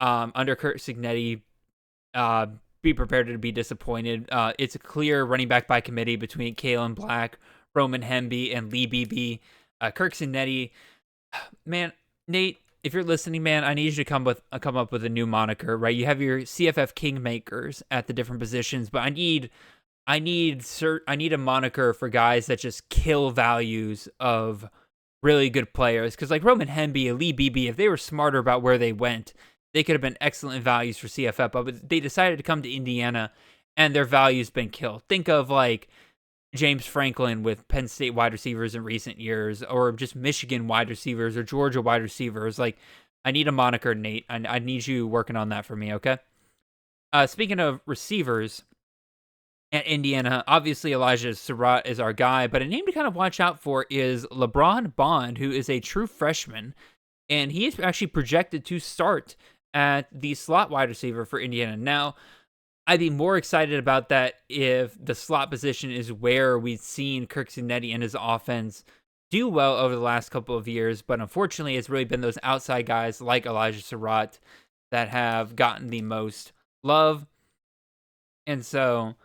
under Kurt Cignetti, be prepared to be disappointed. It's a clear running back by committee between Kalen Black, Roman Hemby, and Lee Beebe. Kirk Cignetti, man, Nate, if you're listening, man, I need you to come up with a new moniker, right? You have your CFF Kingmakers at the different positions, but I need a moniker for guys that just kill values of really good players. Because like Roman Hemby and Lee Beebe, if they were smarter about where they went, they could have been excellent values for CFF. But they decided to come to Indiana, and their value's been killed. Think of like James Franklin with Penn State wide receivers in recent years, or just Michigan wide receivers or Georgia wide receivers. Like, I need a moniker, Nate. I need you working on that for me, okay? Speaking of receivers at Indiana, obviously Elijah Surratt is our guy, but a name to kind of watch out for is LeBron Bond, who is a true freshman, and he is actually projected to start at the slot wide receiver for Indiana. Now, I'd be more excited about that if the slot position is where we've seen Kirk Cignetti and his offense do well over the last couple of years. But unfortunately, it's really been those outside guys like Elijah Surratt that have gotten the most love. And so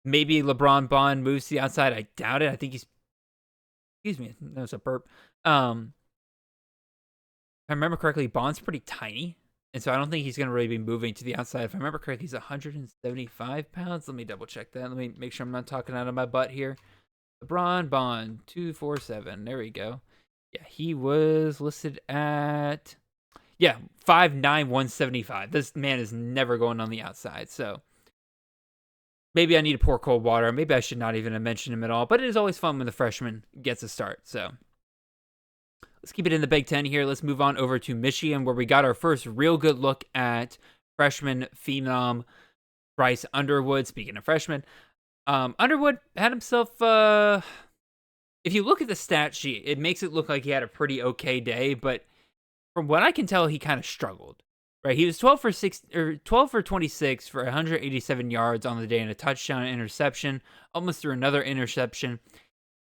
maybe LeBron Bond moves to the outside. I doubt it. I think he's... Excuse me. That was a burp. If I remember correctly, Bond's pretty tiny. And so I don't think he's going to really be moving to the outside. If I remember correctly, he's 175 pounds. Let me double check that. Let me make sure I'm not talking out of my butt here. LeBron Bond, 247. There we go. Yeah, he was listed at, 5'9", 175. This man is never going on the outside. So maybe I need to pour cold water. Maybe I should not even have mentioned him at all. But it is always fun when the freshman gets a start. So let's keep it in the Big Ten here. Let's move on over to Michigan, where we got our first real good look at freshman phenom Bryce Underwood. Speaking of freshmen, Underwood had himself, if you look at the stat sheet, it makes it look like he had a pretty okay day, but from what I can tell, he kind of struggled. Right, he was 12 for 26 for 187 yards on the day and a touchdown and interception, almost threw another interception.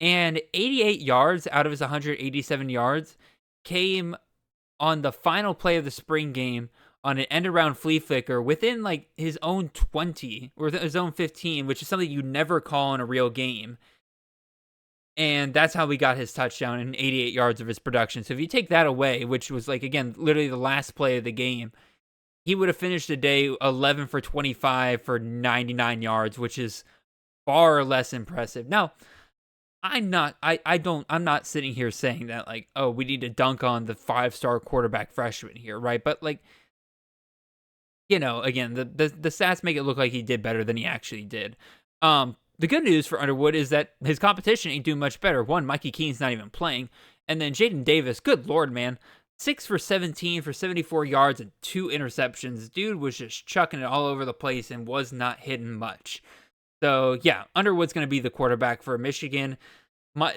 And 88 yards out of his 187 yards came on the final play of the spring game on an end-around flea flicker within like his own 20 or his own 15, which is something you never call in a real game. And that's how we got his touchdown and 88 yards of his production. So if you take that away, which was like, again, literally the last play of the game, he would have finished the day 11 for 25 for 99 yards, which is far less impressive. Now, I'm not sitting here saying that like, oh, we need to dunk on the 5-star quarterback freshman here, right? But like, you know, again, the stats make it look like he did better than he actually did. The good news for Underwood is that his competition ain't doing much better. One, Mikey Keene's not even playing. And then Jaden Davis, good Lord, man. 6 for 17 for 74 yards and 2 interceptions. Dude was just chucking it all over the place and was not hitting much. So, yeah, Underwood's going to be the quarterback for Michigan.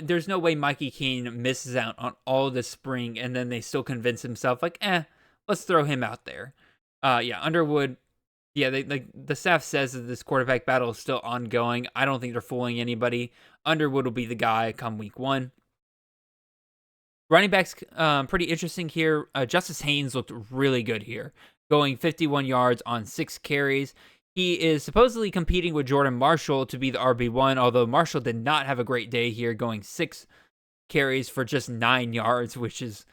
There's no way Mikey Keene misses out on all this spring and then they still convince himself, like, let's throw him out there. Underwood, the staff says that this quarterback battle is still ongoing. I don't think they're fooling anybody. Underwood will be the guy come week 1. Running backs, pretty interesting here. Justice Haynes looked really good here, going 51 yards on 6 carries. He is supposedly competing with Jordan Marshall to be the RB1, although Marshall did not have a great day here, going 6 carries for just 9 yards, which is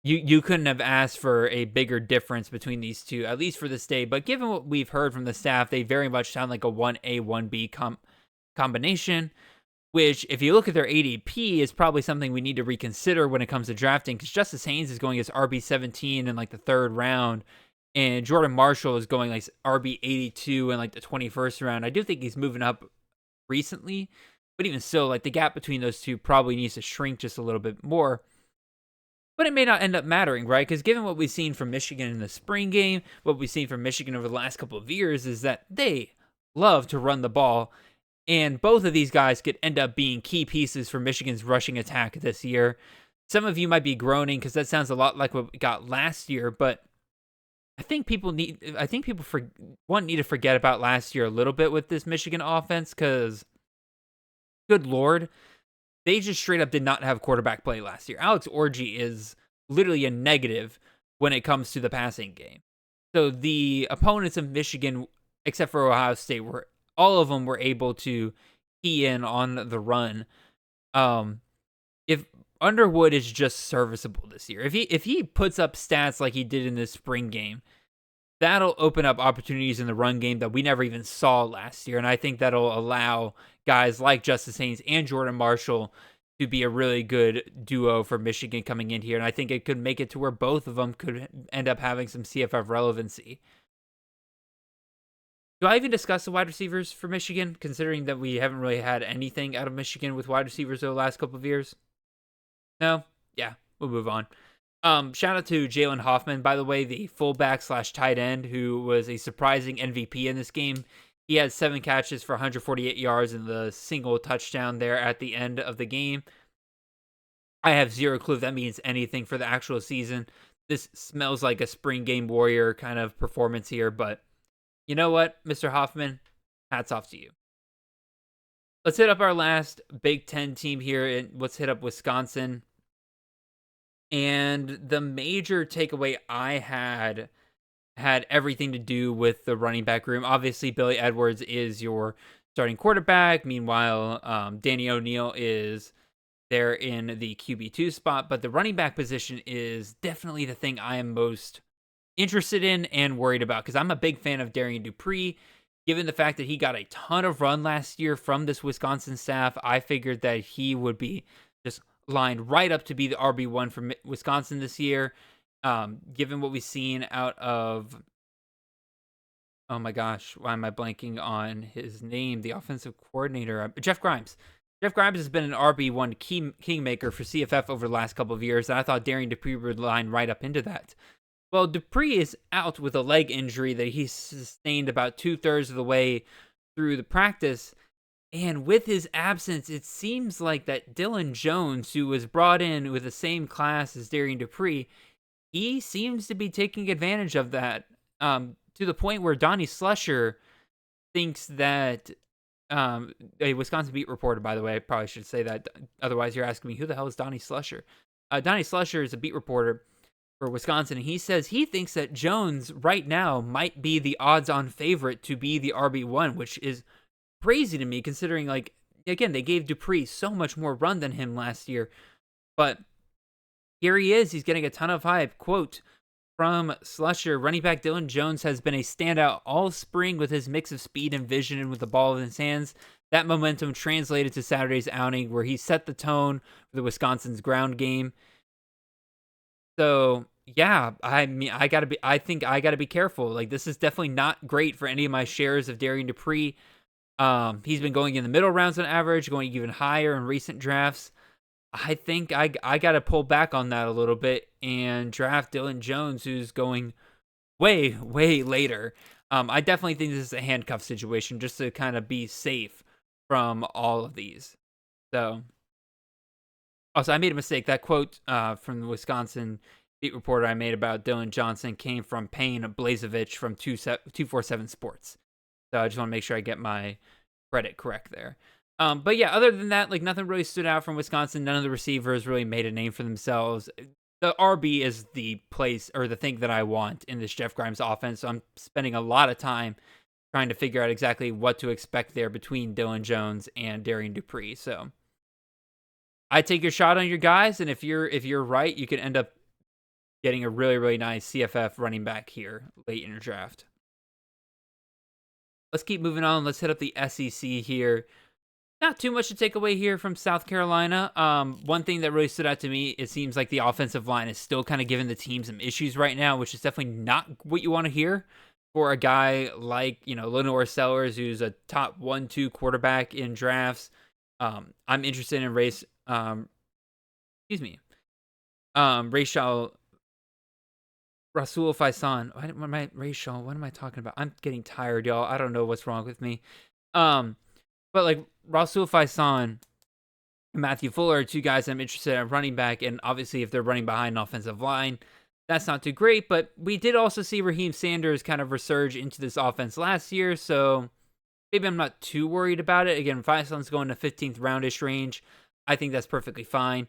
you couldn't have asked for a bigger difference between these two, at least for this day. But given what we've heard from the staff, they very much sound like a 1A, 1B combination, which if you look at their ADP is probably something we need to reconsider when it comes to drafting, because Justice Haynes is going as RB17 in like the 3rd round, and Jordan Marshall is going like RB82 in like the 21st round. I do think he's moving up recently, but even still, like the gap between those two probably needs to shrink just a little bit more. But it may not end up mattering, right? Because given what we've seen from Michigan in the spring game, what we've seen from Michigan over the last couple of years is that they love to run the ball. And both of these guys could end up being key pieces for Michigan's rushing attack this year. Some of you might be groaning because that sounds a lot like what we got last year, but I think people need to forget about last year a little bit with this Michigan offense, because good Lord, they just straight up did not have quarterback play last year. Alex Orji is literally a negative when it comes to the passing game. So the opponents of Michigan, except for Ohio State, all of them were able to key in on the run. If Underwood is just serviceable this year, if he puts up stats like he did in this spring game, that'll open up opportunities in the run game that we never even saw last year. And I think that'll allow guys like Justice Haynes and Jordan Marshall to be a really good duo for Michigan coming in here. And I think it could make it to where both of them could end up having some CFF relevancy. Do I even discuss the wide receivers for Michigan, considering that we haven't really had anything out of Michigan with wide receivers over the last couple of years? No? Yeah, we'll move on. Shout out to Jalen Hoffman, by the way, the fullback / tight end, who was a surprising MVP in this game. He had 7 catches for 148 yards and the single touchdown there at the end of the game. I have zero clue if that means anything for the actual season. This smells like a spring game warrior kind of performance here, but you know what, Mr. Hoffman? Hats off to you. Let's hit up our last Big Ten team here, and let's hit up Wisconsin. And the major takeaway I had everything to do with the running back room. Obviously, Billy Edwards is your starting quarterback. Meanwhile, Danny O'Neal is there in the QB2 spot. But the running back position is definitely the thing I am most interested in and worried about, because I'm a big fan of Darian Dupree. Given the fact that he got a ton of run last year from this Wisconsin staff, I figured that he would be just lined right up to be the RB1 for Wisconsin this year. Given what we've seen out of, oh my gosh, why am I blanking on his name? The offensive coordinator, Jeff Grimes. Jeff Grimes has been an RB1 kingmaker for CFF over the last couple of years, and I thought Darian Dupree would line right up into that. Well, Dupree is out with a leg injury that he sustained about 2/3 of the way through the practice. And with his absence, it seems like that Dylan Jones, who was brought in with the same class as Darian Dupree, he seems to be taking advantage of that, to the point where Donnie Slusher thinks that, a Wisconsin beat reporter, by the way, I probably should say that. Otherwise, you're asking me, who the hell is Donnie Slusher? Donnie Slusher is a beat reporter for Wisconsin, and he says he thinks that Jones right now might be the odds-on favorite to be the RB1, which is crazy to me, considering, like, again, they gave Dupree so much more run than him last year. But here he is. He's getting a ton of hype. Quote from Slusher, running back Dylan Jones has been a standout all spring with his mix of speed and vision and with the ball in his hands. That momentum translated to Saturday's outing, where he set the tone for the Wisconsin's ground game. So, yeah, I think I gotta be careful. Like, this is definitely not great for any of my shares of Darian Dupree. He's been going in the middle rounds on average, going even higher in recent drafts. I think I got to pull back on that a little bit and draft Dylan Jones, who's going way, way later. I definitely think this is a handcuff situation, just to kind of be safe from all of these. So, also, I made a mistake. That quote from the Wisconsin beat reporter I made about Dylan Johnson came from Payne Blazevich from 247 Sports. So I just want to make sure I get my credit correct there. But yeah, other than that, like nothing really stood out from Wisconsin. None of the receivers really made a name for themselves. The RB is the place or the thing that I want in this Jeff Grimes offense. So I'm spending a lot of time trying to figure out exactly what to expect there between Dylan Jones and Darian Dupree. So I take your shot on your guys, and if you're right, you can end up getting a really, really nice CFF running back here late in your draft. Let's keep moving on. Let's hit up the SEC here. Not too much to take away here from South Carolina. One thing that really stood out to me, it seems like the offensive line is still kind of giving the team some issues right now, which is definitely not what you want to hear for a guy like, Lenore Sellers, who's a top 1-2 quarterback in drafts. I'm interested in Rasul Faisan. What am I talking about? I'm getting tired, y'all. I don't know what's wrong with me. But like Rasul Faisan and Matthew Fuller are two guys I'm interested in running back, and obviously if they're running behind an offensive line, that's not too great. But we did also see Raheem Sanders kind of resurge into this offense last year, so maybe I'm not too worried about it. Again, Faisan's going to 15th roundish range. I think that's perfectly fine.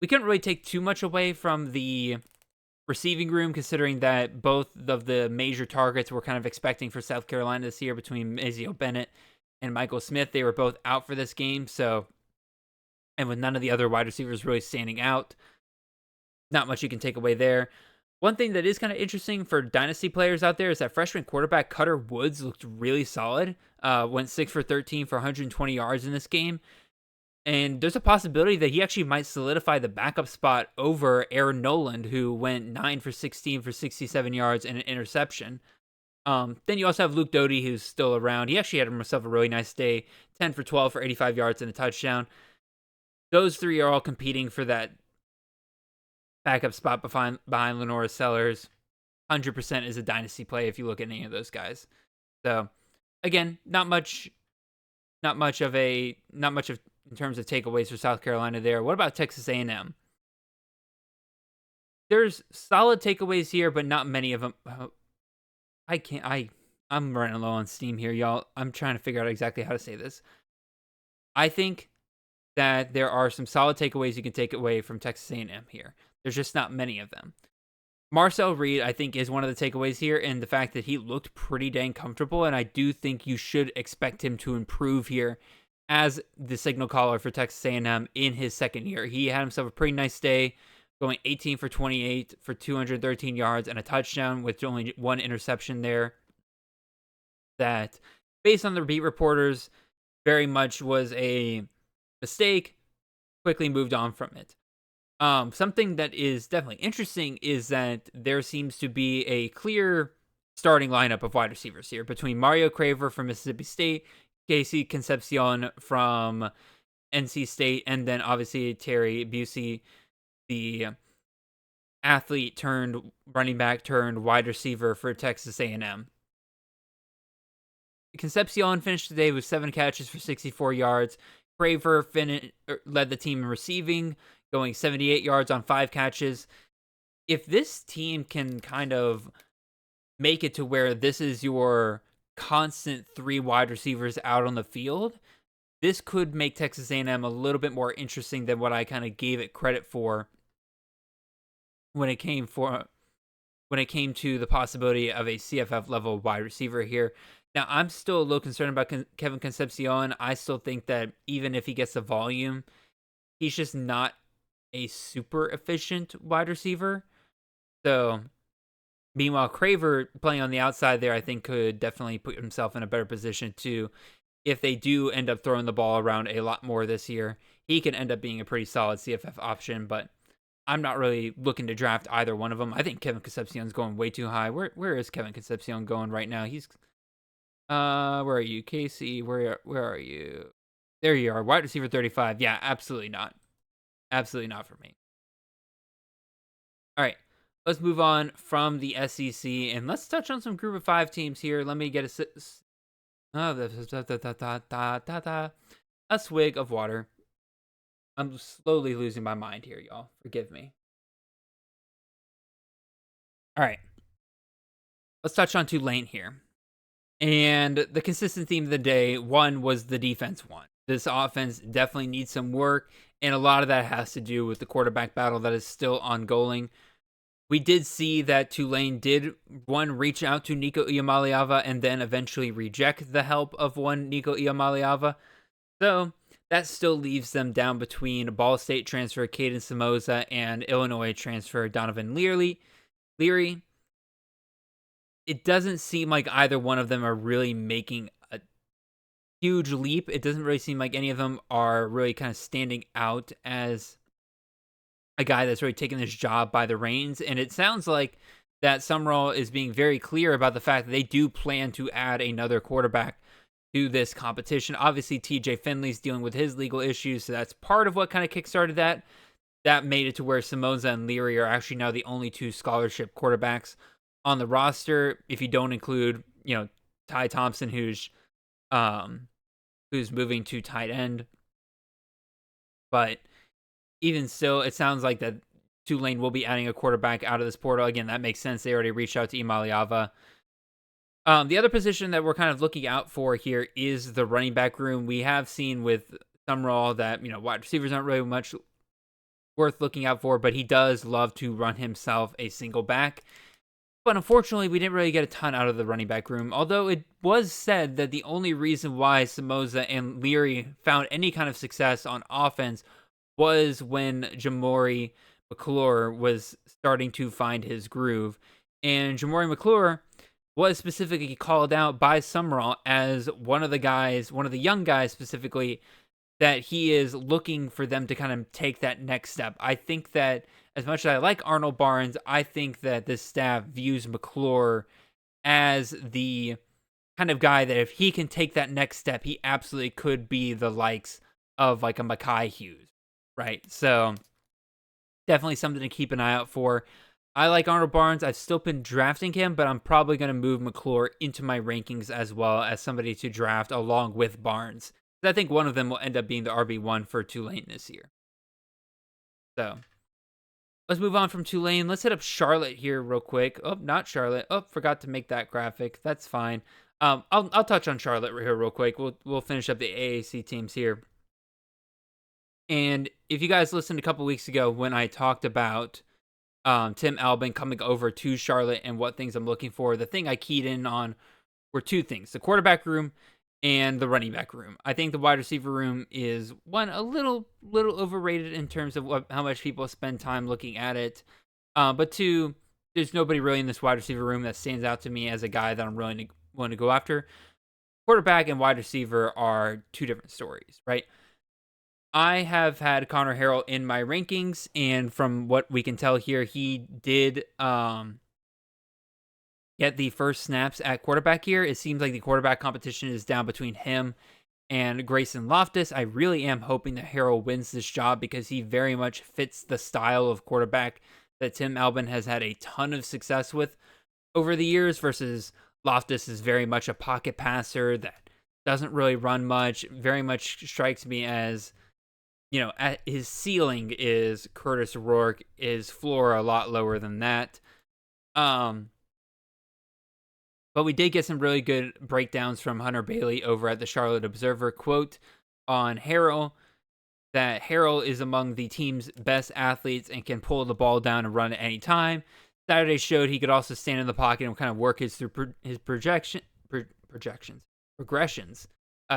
We couldn't really take too much away from the receiving room, considering that both of the major targets we're kind of expecting for South Carolina this year between Mazeo Bennett and Michael Smith, they were both out for this game. So, and with none of the other wide receivers really standing out, not much you can take away there. One thing that is kind of interesting for dynasty players out there is that freshman quarterback Cutter Woods looked really solid. Went 6 for 13 for 120 yards in this game. And there's a possibility that he actually might solidify the backup spot over Aaron Noland, who went 9 for 16 for 67 yards and an interception. Then you also have Luke Doty, who's still around. He actually had himself a really nice day, 10 for 12 for 85 yards and a touchdown. Those three are all competing for that backup spot behind Lenora Sellers. 100% is a dynasty play if you look at any of those guys. So, again, not much in terms of takeaways for South Carolina there. What about Texas A&M? There's solid takeaways here, but not many of them. I'm running low on steam here, y'all. I'm trying to figure out exactly how to say this. I think that there are some solid takeaways you can take away from Texas A&M here. There's just not many of them. Marcel Reed, I think, is one of the takeaways here, and the fact that he looked pretty dang comfortable, and I do think you should expect him to improve here as the signal caller for Texas A&M in his second year. He had himself a pretty nice day, going 18 for 28 for 213 yards and a touchdown with only one interception there. That, based on the beat reporters, very much was a mistake, quickly moved on from it. Something that is definitely interesting is that there seems to be a clear starting lineup of wide receivers here between Mario Craver from Mississippi State, Casey Concepcion from NC State, and then obviously Terry Busey, the athlete turned running back turned wide receiver for Texas A&M. Concepcion finished today with 7 catches for 64 yards. Craver led the team in receiving, going 78 yards on 5 catches. If this team can kind of make it to where this is your constant 3 wide receivers out on the field, this could make Texas A&M a little bit more interesting than what I kind of gave it credit for when it came to the possibility of a CFF level wide receiver here. Now, I'm still a little concerned about Kevin Concepcion. I still think that even if he gets the volume, he's just not a super efficient wide receiver. So, meanwhile, Craver playing on the outside there, I think could definitely put himself in a better position to, if they do end up throwing the ball around a lot more this year, he can end up being a pretty solid CFF option, but I'm not really looking to draft either one of them. I think Kevin Concepcion's going way too high. Where is Kevin Concepcion going right now? He's where are you, Casey? Where are you? There you are, wide receiver 35. Yeah, absolutely not. Absolutely not for me. All right, let's move on from the SEC and let's touch on some Group of 5 teams here. Let me get a swig of water. I'm slowly losing my mind here, y'all. Forgive me. All right, let's touch on Tulane here. And the consistent theme of the day, one was the defense one. this offense definitely needs some work, and a lot of that has to do with the quarterback battle that is still ongoing. We did see that Tulane did, one, reach out to Nico Iamaleava and then eventually reject the help of one Nico Iamaleava. So that still leaves them down between Ball State transfer Caden Somoza and Illinois transfer Donovan Leary. It doesn't seem like either one of them are really making a huge leap. It doesn't really seem like any of them are really kind of standing out as a guy that's really taking this job by the reins. And it sounds like that Sumrall is being very clear about the fact that they do plan to add another quarterback to this competition. Obviously, TJ Finley's dealing with his legal issues, so that's part of what kind of kickstarted that. That made it to where Somoza and Leary are actually now the only two scholarship quarterbacks on the roster, if you don't include, Ty Thompson, who's moving to tight end. But even still, it sounds like that Tulane will be adding a quarterback out of this portal. Again, that makes sense. They already reached out to Imaliava. The other position that we're kind of looking out for here is the running back room. We have seen with Sumrall that, wide receivers aren't really much worth looking out for, but he does love to run himself a single back. But unfortunately, we didn't really get a ton out of the running back room, although it was said that the only reason why Somoza and Leary found any kind of success on offense was when Jamori McClure was starting to find his groove. And Jamori McClure was specifically called out by Sumrall as one of the young guys specifically, that he is looking for them to kind of take that next step. I think that as much as I like Arnold Barnes, I think that this staff views McClure as the kind of guy that if he can take that next step, he absolutely could be the likes of like a Mekhi Hughes, right? So definitely something to keep an eye out for. I like Arnold Barnes. I've still been drafting him, but I'm probably going to move McClure into my rankings as well as somebody to draft along with Barnes. I think one of them will end up being the RB1 for Tulane this year. So let's move on from Tulane. Let's hit up Charlotte here real quick. Oh, not Charlotte. Oh, forgot to make that graphic. That's fine. I'll touch on Charlotte here real quick. We'll finish up the AAC teams here. And if you guys listened a couple weeks ago when I talked about Tim Albin coming over to Charlotte and what things I'm looking for, the thing I keyed in on were two things: the quarterback room and the running back room. I think the wide receiver room is, one, a little overrated in terms of how much people spend time looking at it. But two, there's nobody really in this wide receiver room that stands out to me as a guy that I'm really willing to go after. Quarterback and wide receiver are two different stories, right? I have had Connor Harrell in my rankings, and from what we can tell here, he did get the first snaps at quarterback here. It seems like the quarterback competition is down between him and Grayson Loftus. I really am hoping that Harrell wins this job because he very much fits the style of quarterback that Tim Albin has had a ton of success with over the years, versus Loftus is very much a pocket passer that doesn't really run much. Very much strikes me as, at his ceiling is Curtis Rourke, his floor a lot lower than that. But we did get some really good breakdowns from Hunter Bailey over at the Charlotte Observer. Quote on Harrell, that Harrell is among the team's best athletes and can pull the ball down and run at any time. Saturday showed he could also stand in the pocket and kind of work his progressions,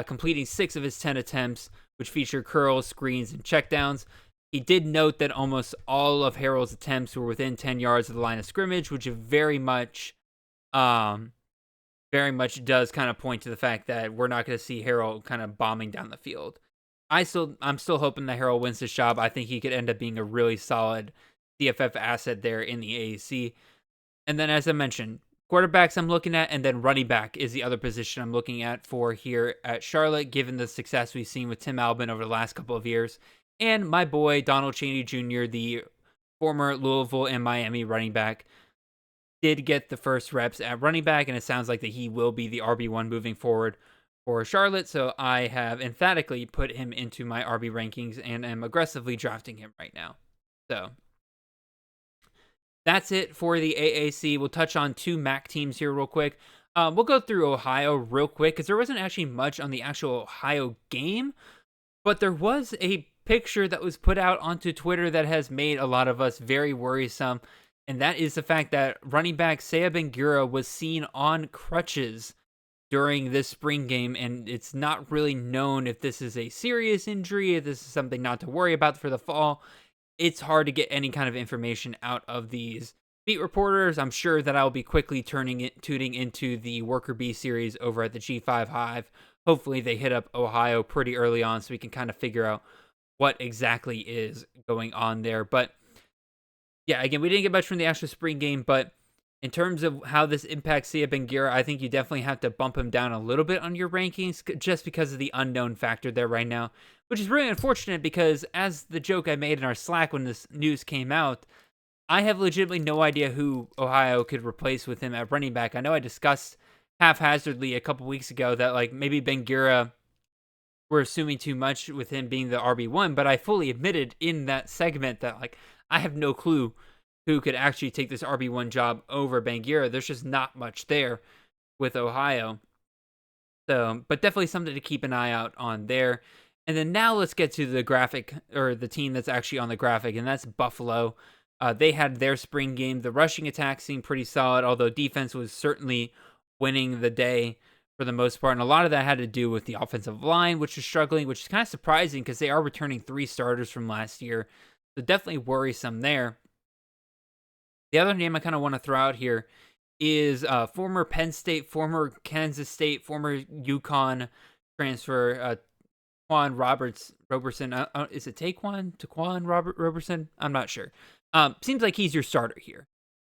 completing 6 of his 10 attempts, which featured curls, screens, and checkdowns. He did note that almost all of Harrell's attempts were within 10 yards of the line of scrimmage, which very much does kind of point to the fact that we're not going to see Harrell kind of bombing down the field. I'm still hoping that Harrell wins this job. I think he could end up being a really solid CFF asset there in the AAC. And then, as I mentioned, quarterbacks I'm looking at, and then running back is the other position I'm looking at for here at Charlotte, given the success we've seen with Tim Albin over the last couple of years. And my boy, Donald Chaney Jr., the former Louisville and Miami running back, did get the first reps at running back, and it sounds like that he will be the RB1 moving forward for Charlotte. So I have emphatically put him into my RB rankings and am aggressively drafting him right now. So that's it for the AAC. We'll touch on 2 MAC teams here real quick. We'll go through Ohio real quick because there wasn't actually much on the actual Ohio game. But there was a picture that was put out onto Twitter that has made a lot of us very worrisome, and that is the fact that running back Saya Bangura was seen on crutches during this spring game, and it's not really known if this is a serious injury, if this is something not to worry about for the fall. It's hard to get any kind of information out of these beat reporters. I'm sure that I'll be quickly tuning into the Worker Bee series over at the G5 Hive. Hopefully they hit up Ohio pretty early on so we can kind of figure out what exactly is going on there. But yeah, again, we didn't get much from the actual spring game, but in terms of how this impacts Sia Bangura, I think you definitely have to bump him down a little bit on your rankings just because of the unknown factor there right now, which is really unfortunate because, as the joke I made in our Slack when this news came out, I have legitimately no idea who Ohio could replace with him at running back. I know I discussed haphazardly a couple weeks ago that like maybe Bangura, we're assuming too much with him being the RB1, but I fully admitted in that segment that like I have no clue who could actually take this RB1 job over Bangura. There's just not much there with Ohio. So, but definitely something to keep an eye out on there. And then now let's get to the graphic, or the team that's actually on the graphic, and that's Buffalo. They had their spring game. The rushing attack seemed pretty solid, although defense was certainly winning the day for the most part. And a lot of that had to do with the offensive line, which is struggling, which is kind of surprising because they are returning 3 starters from last year. So definitely worrisome there. The other name I kind of want to throw out here is former Penn State, former Kansas State, former UConn transfer, Taquan Roberson. Is it Taquan Roberson? I'm not sure. Seems like he's your starter here,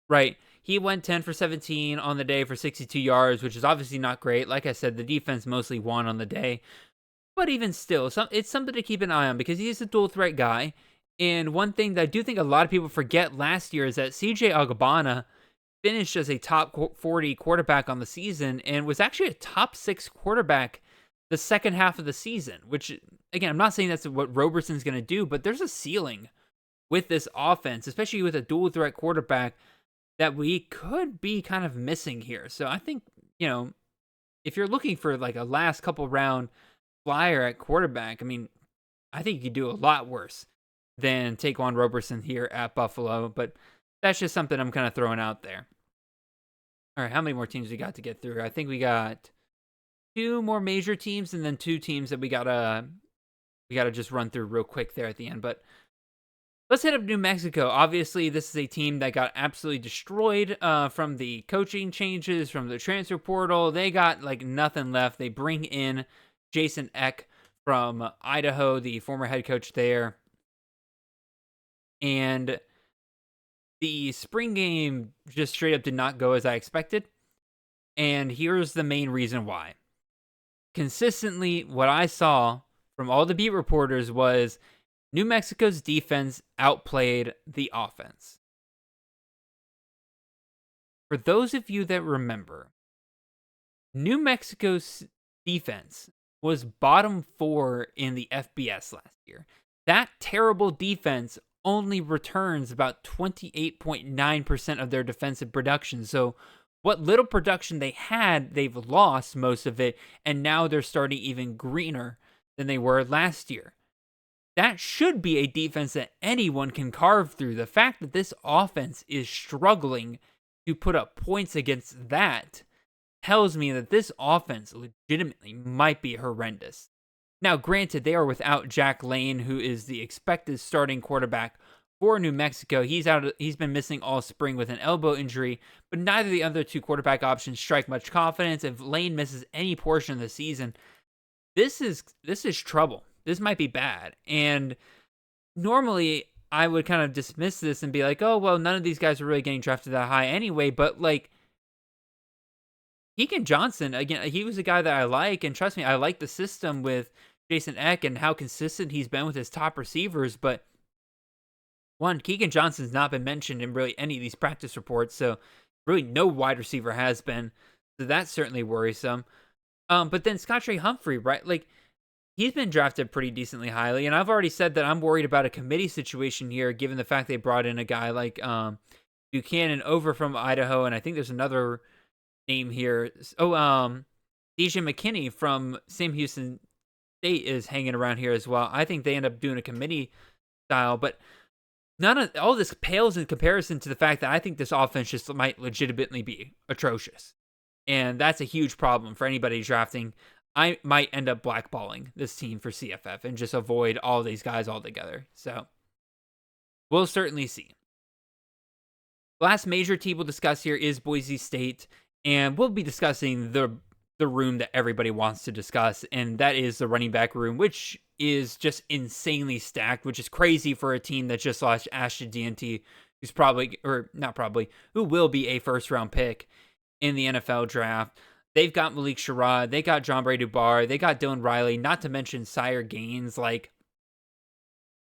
right? He went 10 for 17 on the day for 62 yards, which is obviously not great. Like I said, the defense mostly won on the day. But even still, it's something to keep an eye on because he's a dual threat guy. And one thing that I do think a lot of people forget last year is that CJ Agabana finished as a top 40 quarterback on the season and was actually a top 6 quarterback the second half of the season, which, again, I'm not saying that's what Roberson's going to do, but there's a ceiling with this offense, especially with a dual threat quarterback, that we could be kind of missing here. So I think, if you're looking for like a last couple round flyer at quarterback, I mean, I think you could do a lot worse than Taquan Roberson here at Buffalo, but that's just something I'm kind of throwing out there. All right, how many more teams we got to get through? I think we got 2 more major teams and then 2 teams that we gotta just run through real quick there at the end. But let's hit up New Mexico. Obviously, this is a team that got absolutely destroyed from the coaching changes, from the transfer portal. They got like nothing left. They bring in Jason Eck from Idaho, the former head coach there. And the spring game just straight up did not go as I expected. And here's the main reason why. Consistently, what I saw from all the beat reporters was New Mexico's defense outplayed the offense. For those of you that remember, New Mexico's defense was bottom 4 in the FBS last year. That terrible defense only returns about 28.9% of their defensive production. So what little production they had, they've lost most of it, and now they're starting even greener than they were last year. That should be a defense that anyone can carve through. The fact that this offense is struggling to put up points against that tells me that this offense legitimately might be horrendous. Now, granted, they are without Jack Lane, who is the expected starting quarterback for New Mexico. He's been missing all spring with an elbow injury, but neither of the other 2 quarterback options strike much confidence. If Lane misses any portion of the season, this is trouble. This might be bad. And normally I would kind of dismiss this and be like, oh, well, none of these guys are really getting drafted that high anyway. But like, Keegan Johnson, again, he was a guy that I like. And trust me, I like the system with Jason Eck and how consistent he's been with his top receivers. But one, Keegan Johnson's not been mentioned in really any of these practice reports. So really no wide receiver has been. So that's certainly worrisome. But then Scottre Humphrey, right? Like, he's been drafted pretty decently highly. And I've already said that I'm worried about a committee situation here, given the fact they brought in a guy like Buchanan over from Idaho. And I think there's another name here. DJ McKinney from Sam Houston State is hanging around here as well. I think they end up doing a committee style, but none of all this pales in comparison to the fact that I think this offense just might legitimately be atrocious. And that's a huge problem for anybody drafting. I might end up blackballing this team for CFF and just avoid all these guys altogether. So we'll certainly see. Last major team we'll discuss here is Boise State, and we'll be discussing the room that everybody wants to discuss, and that is the running back room, which is just insanely stacked, which is crazy for a team that just lost Ashton Diente, who's who will be a first-round pick in the NFL draft. They've got Malik Sherrod, they got John Bray Dubar, they got Dylan Riley, not to mention Sire Gaines, like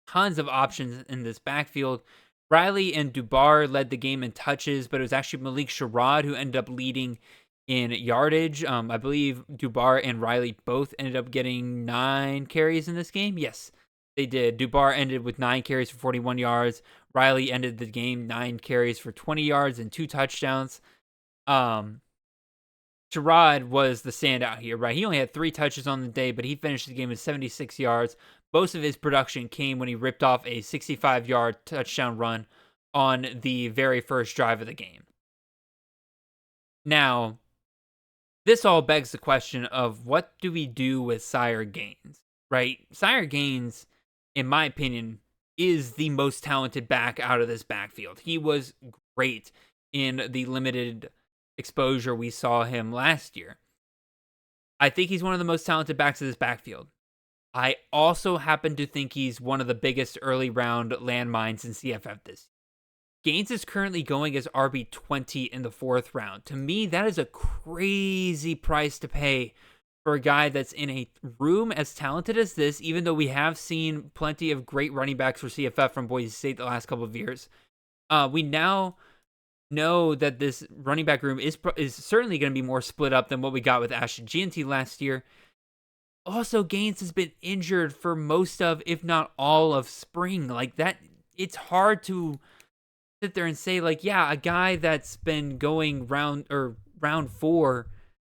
tons of options in this backfield. Riley and Dubar led the game in touches, but it was actually Malik Sherrod who ended up leading in yardage. I believe Dubar and Riley both ended up getting 9 carries in this game. Yes, they did. Dubar ended with 9 carries for 41 yards. Riley ended the game 9 carries for 20 yards and 2 touchdowns. Sherrod was the standout here, right? He only had 3 touches on the day, but he finished the game with 76 yards. Most of his production came when he ripped off a 65-yard touchdown run on the very first drive of the game. Now, this all begs the question of what do we do with Sire Gaines, right? Sire Gaines, in my opinion, is the most talented back out of this backfield. He was great in the limited exposure we saw him last year. I think he's one of the most talented backs of this backfield. I also happen to think he's one of the biggest early round landmines in CFF this year. Gaines is currently going as RB20 in the 4th round. To me, that is a crazy price to pay for a guy that's in a room as talented as this, even though we have seen plenty of great running backs for CFF from Boise State the last couple of years. We now know that this running back room is certainly going to be more split up than what we got with Ashton Gianti last year. Also, Gaines has been injured for most of, if not all of spring. Like that, it's hard to sit there and say, like, yeah, a guy that's been going round 4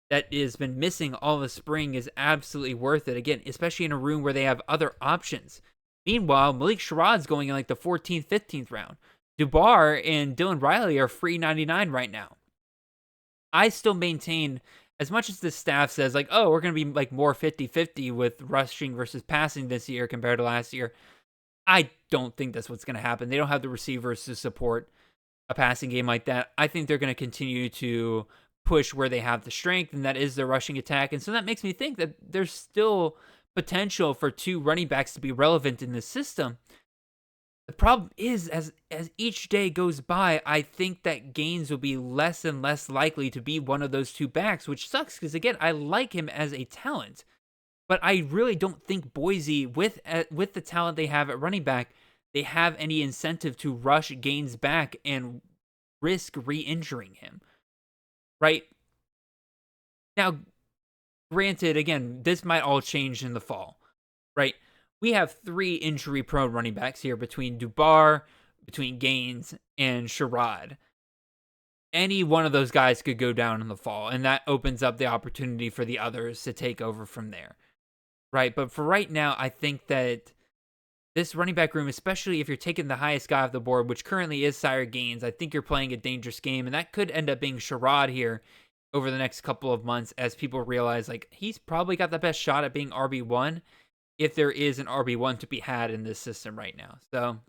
that has been missing all the spring is absolutely worth it. Again, especially in a room where they have other options. Meanwhile, Malik Sherrod's going in like the 14th, 15th round. Dubar and Dylan Riley are free 99 right now. I still maintain, as much as the staff says, like, oh, we're going to be like more 50-50 with rushing versus passing this year compared to last year, I don't think that's what's going to happen. They don't have the receivers to support a passing game like that. I think they're going to continue to push where they have the strength, and that is their rushing attack. And so that makes me think that there's still potential for 2 running backs to be relevant in this system. The problem is, as each day goes by, I think that Gaines will be less and less likely to be one of those 2 backs, which sucks because, again, I like him as a talent. But I really don't think Boise, with the talent they have at running back, they have any incentive to rush Gaines back and risk re-injuring him. Right? Now, granted, again, this might all change in the fall. Right? We have 3 injury-prone running backs here between Dubar, between Gaines, and Sherrod. Any one of those guys could go down in the fall, and that opens up the opportunity for the others to take over from there. Right, but for right now, I think that this running back room, especially if you're taking the highest guy off the board, which currently is Sire Gaines, I think you're playing a dangerous game, and that could end up being Sherrod here over the next couple of months as people realize, like, he's probably got the best shot at being RB1 if there is an RB1 to be had in this system right now. So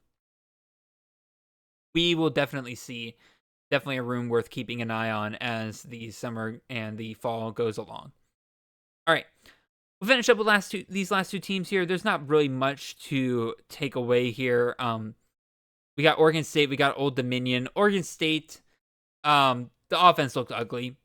we will definitely see a room worth keeping an eye on as the summer and the fall goes along. All right. We'll finish up with these last two teams here. There's not really much to take away here. We got Oregon State. We got Old Dominion. Oregon State, the offense looked ugly.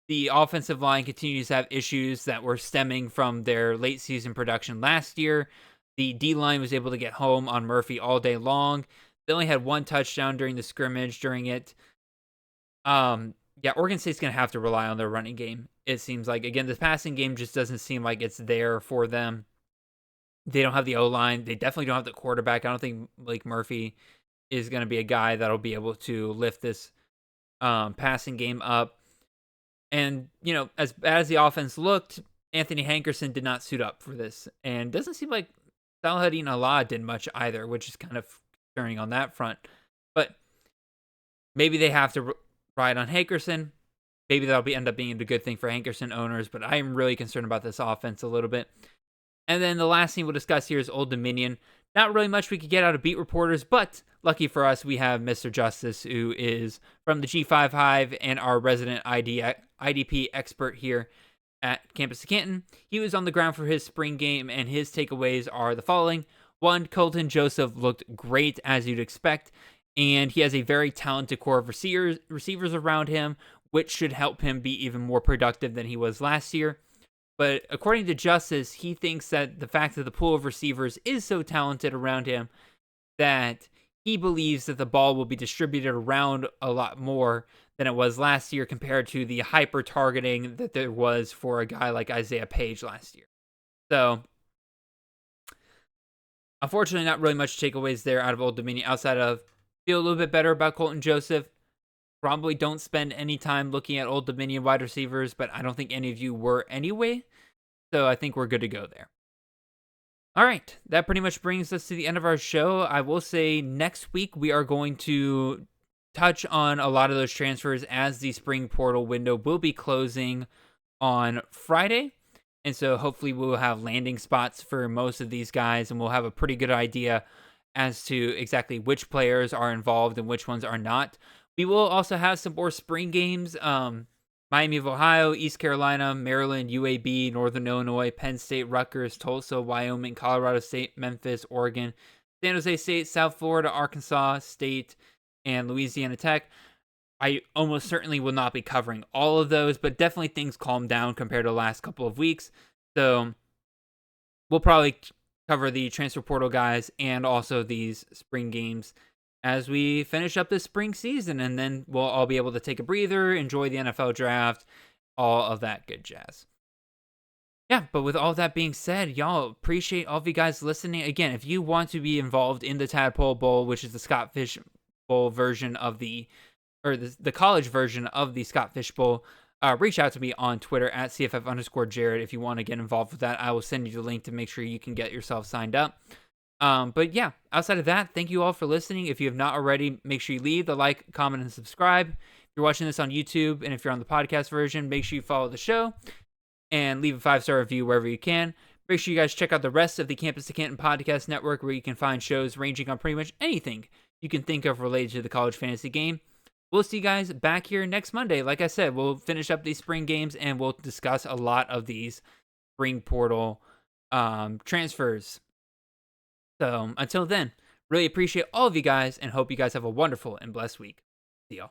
The offensive line continues to have issues that were stemming from their late season production last year. The D-line was able to get home on Murphy all day long. They only had 1 touchdown during the scrimmage during it. Oregon State's going to have to rely on their running game. It seems like, again, the passing game just doesn't seem like it's there for them. They don't have the O-line. They definitely don't have the quarterback. I don't think Blake Murphy is going to be a guy that'll be able to lift this passing game up. And, as bad as the offense looked, Anthony Hankerson did not suit up for this, and doesn't seem like Salahuddin Allah did much either, which is kind of concerning on that front. But maybe they have to ride on Hankerson. Maybe that'll end up being a good thing for Hankerson owners, but I am really concerned about this offense a little bit. And then the last thing we'll discuss here is Old Dominion. Not really much we could get out of beat reporters, but lucky for us, we have Mr. Justice, who is from the G5 Hive and our resident IDP expert here at Campus to Canton. He was on the ground for his spring game, and his takeaways are the following. 1, Colton Joseph looked great, as you'd expect, and he has a very talented core of receivers around him, which should help him be even more productive than he was last year. But according to Justice, he thinks that the fact that the pool of receivers is so talented around him that he believes that the ball will be distributed around a lot more than it was last year compared to the hyper targeting that there was for a guy like Isaiah Page last year. So, unfortunately, not really much takeaways there out of Old Dominion outside of feel a little bit better about Colton Joseph. Probably don't spend any time looking at Old Dominion wide receivers, but I don't think any of you were anyway. So I think we're good to go there. All right, that pretty much brings us to the end of our show. I will say next week we are going to touch on a lot of those transfers as the spring portal window will be closing on Friday. And so hopefully we'll have landing spots for most of these guys, and we'll have a pretty good idea as to exactly which players are involved and which ones are not. We will also have some more spring games. Miami of Ohio, East Carolina, Maryland, UAB, Northern Illinois, Penn State, Rutgers, Tulsa, Wyoming, Colorado State, Memphis, Oregon, San Jose State, South Florida, Arkansas State, and Louisiana Tech. I almost certainly will not be covering all of those, but definitely things calmed down compared to the last couple of weeks. So we'll probably cover the transfer portal guys and also these spring games as we finish up this spring season, and then we'll all be able to take a breather, enjoy the NFL draft, all of that good jazz. Yeah, but with all that being said, y'all, appreciate all of you guys listening. Again, if you want to be involved in the Tadpole Bowl, which is the Scott Fish Bowl version of the college version of the Scott Fish Bowl, reach out to me on Twitter at CFF_Jared if you want to get involved with that. I will send you the link to make sure you can get yourself signed up. But yeah, outside of that, thank you all for listening. If you have not already, make sure you leave the like, comment, and subscribe. If you're watching this on YouTube, and if you're on the podcast version, make sure you follow the show and leave a 5-star review wherever you can. Make sure you guys check out the rest of the Campus to Canton podcast network, where you can find shows ranging on pretty much anything you can think of related to the college fantasy game. We'll see you guys back here next Monday. Like I said, we'll finish up these spring games, and we'll discuss a lot of these spring portal transfers. So until then, really appreciate all of you guys and hope you guys have a wonderful and blessed week. See y'all.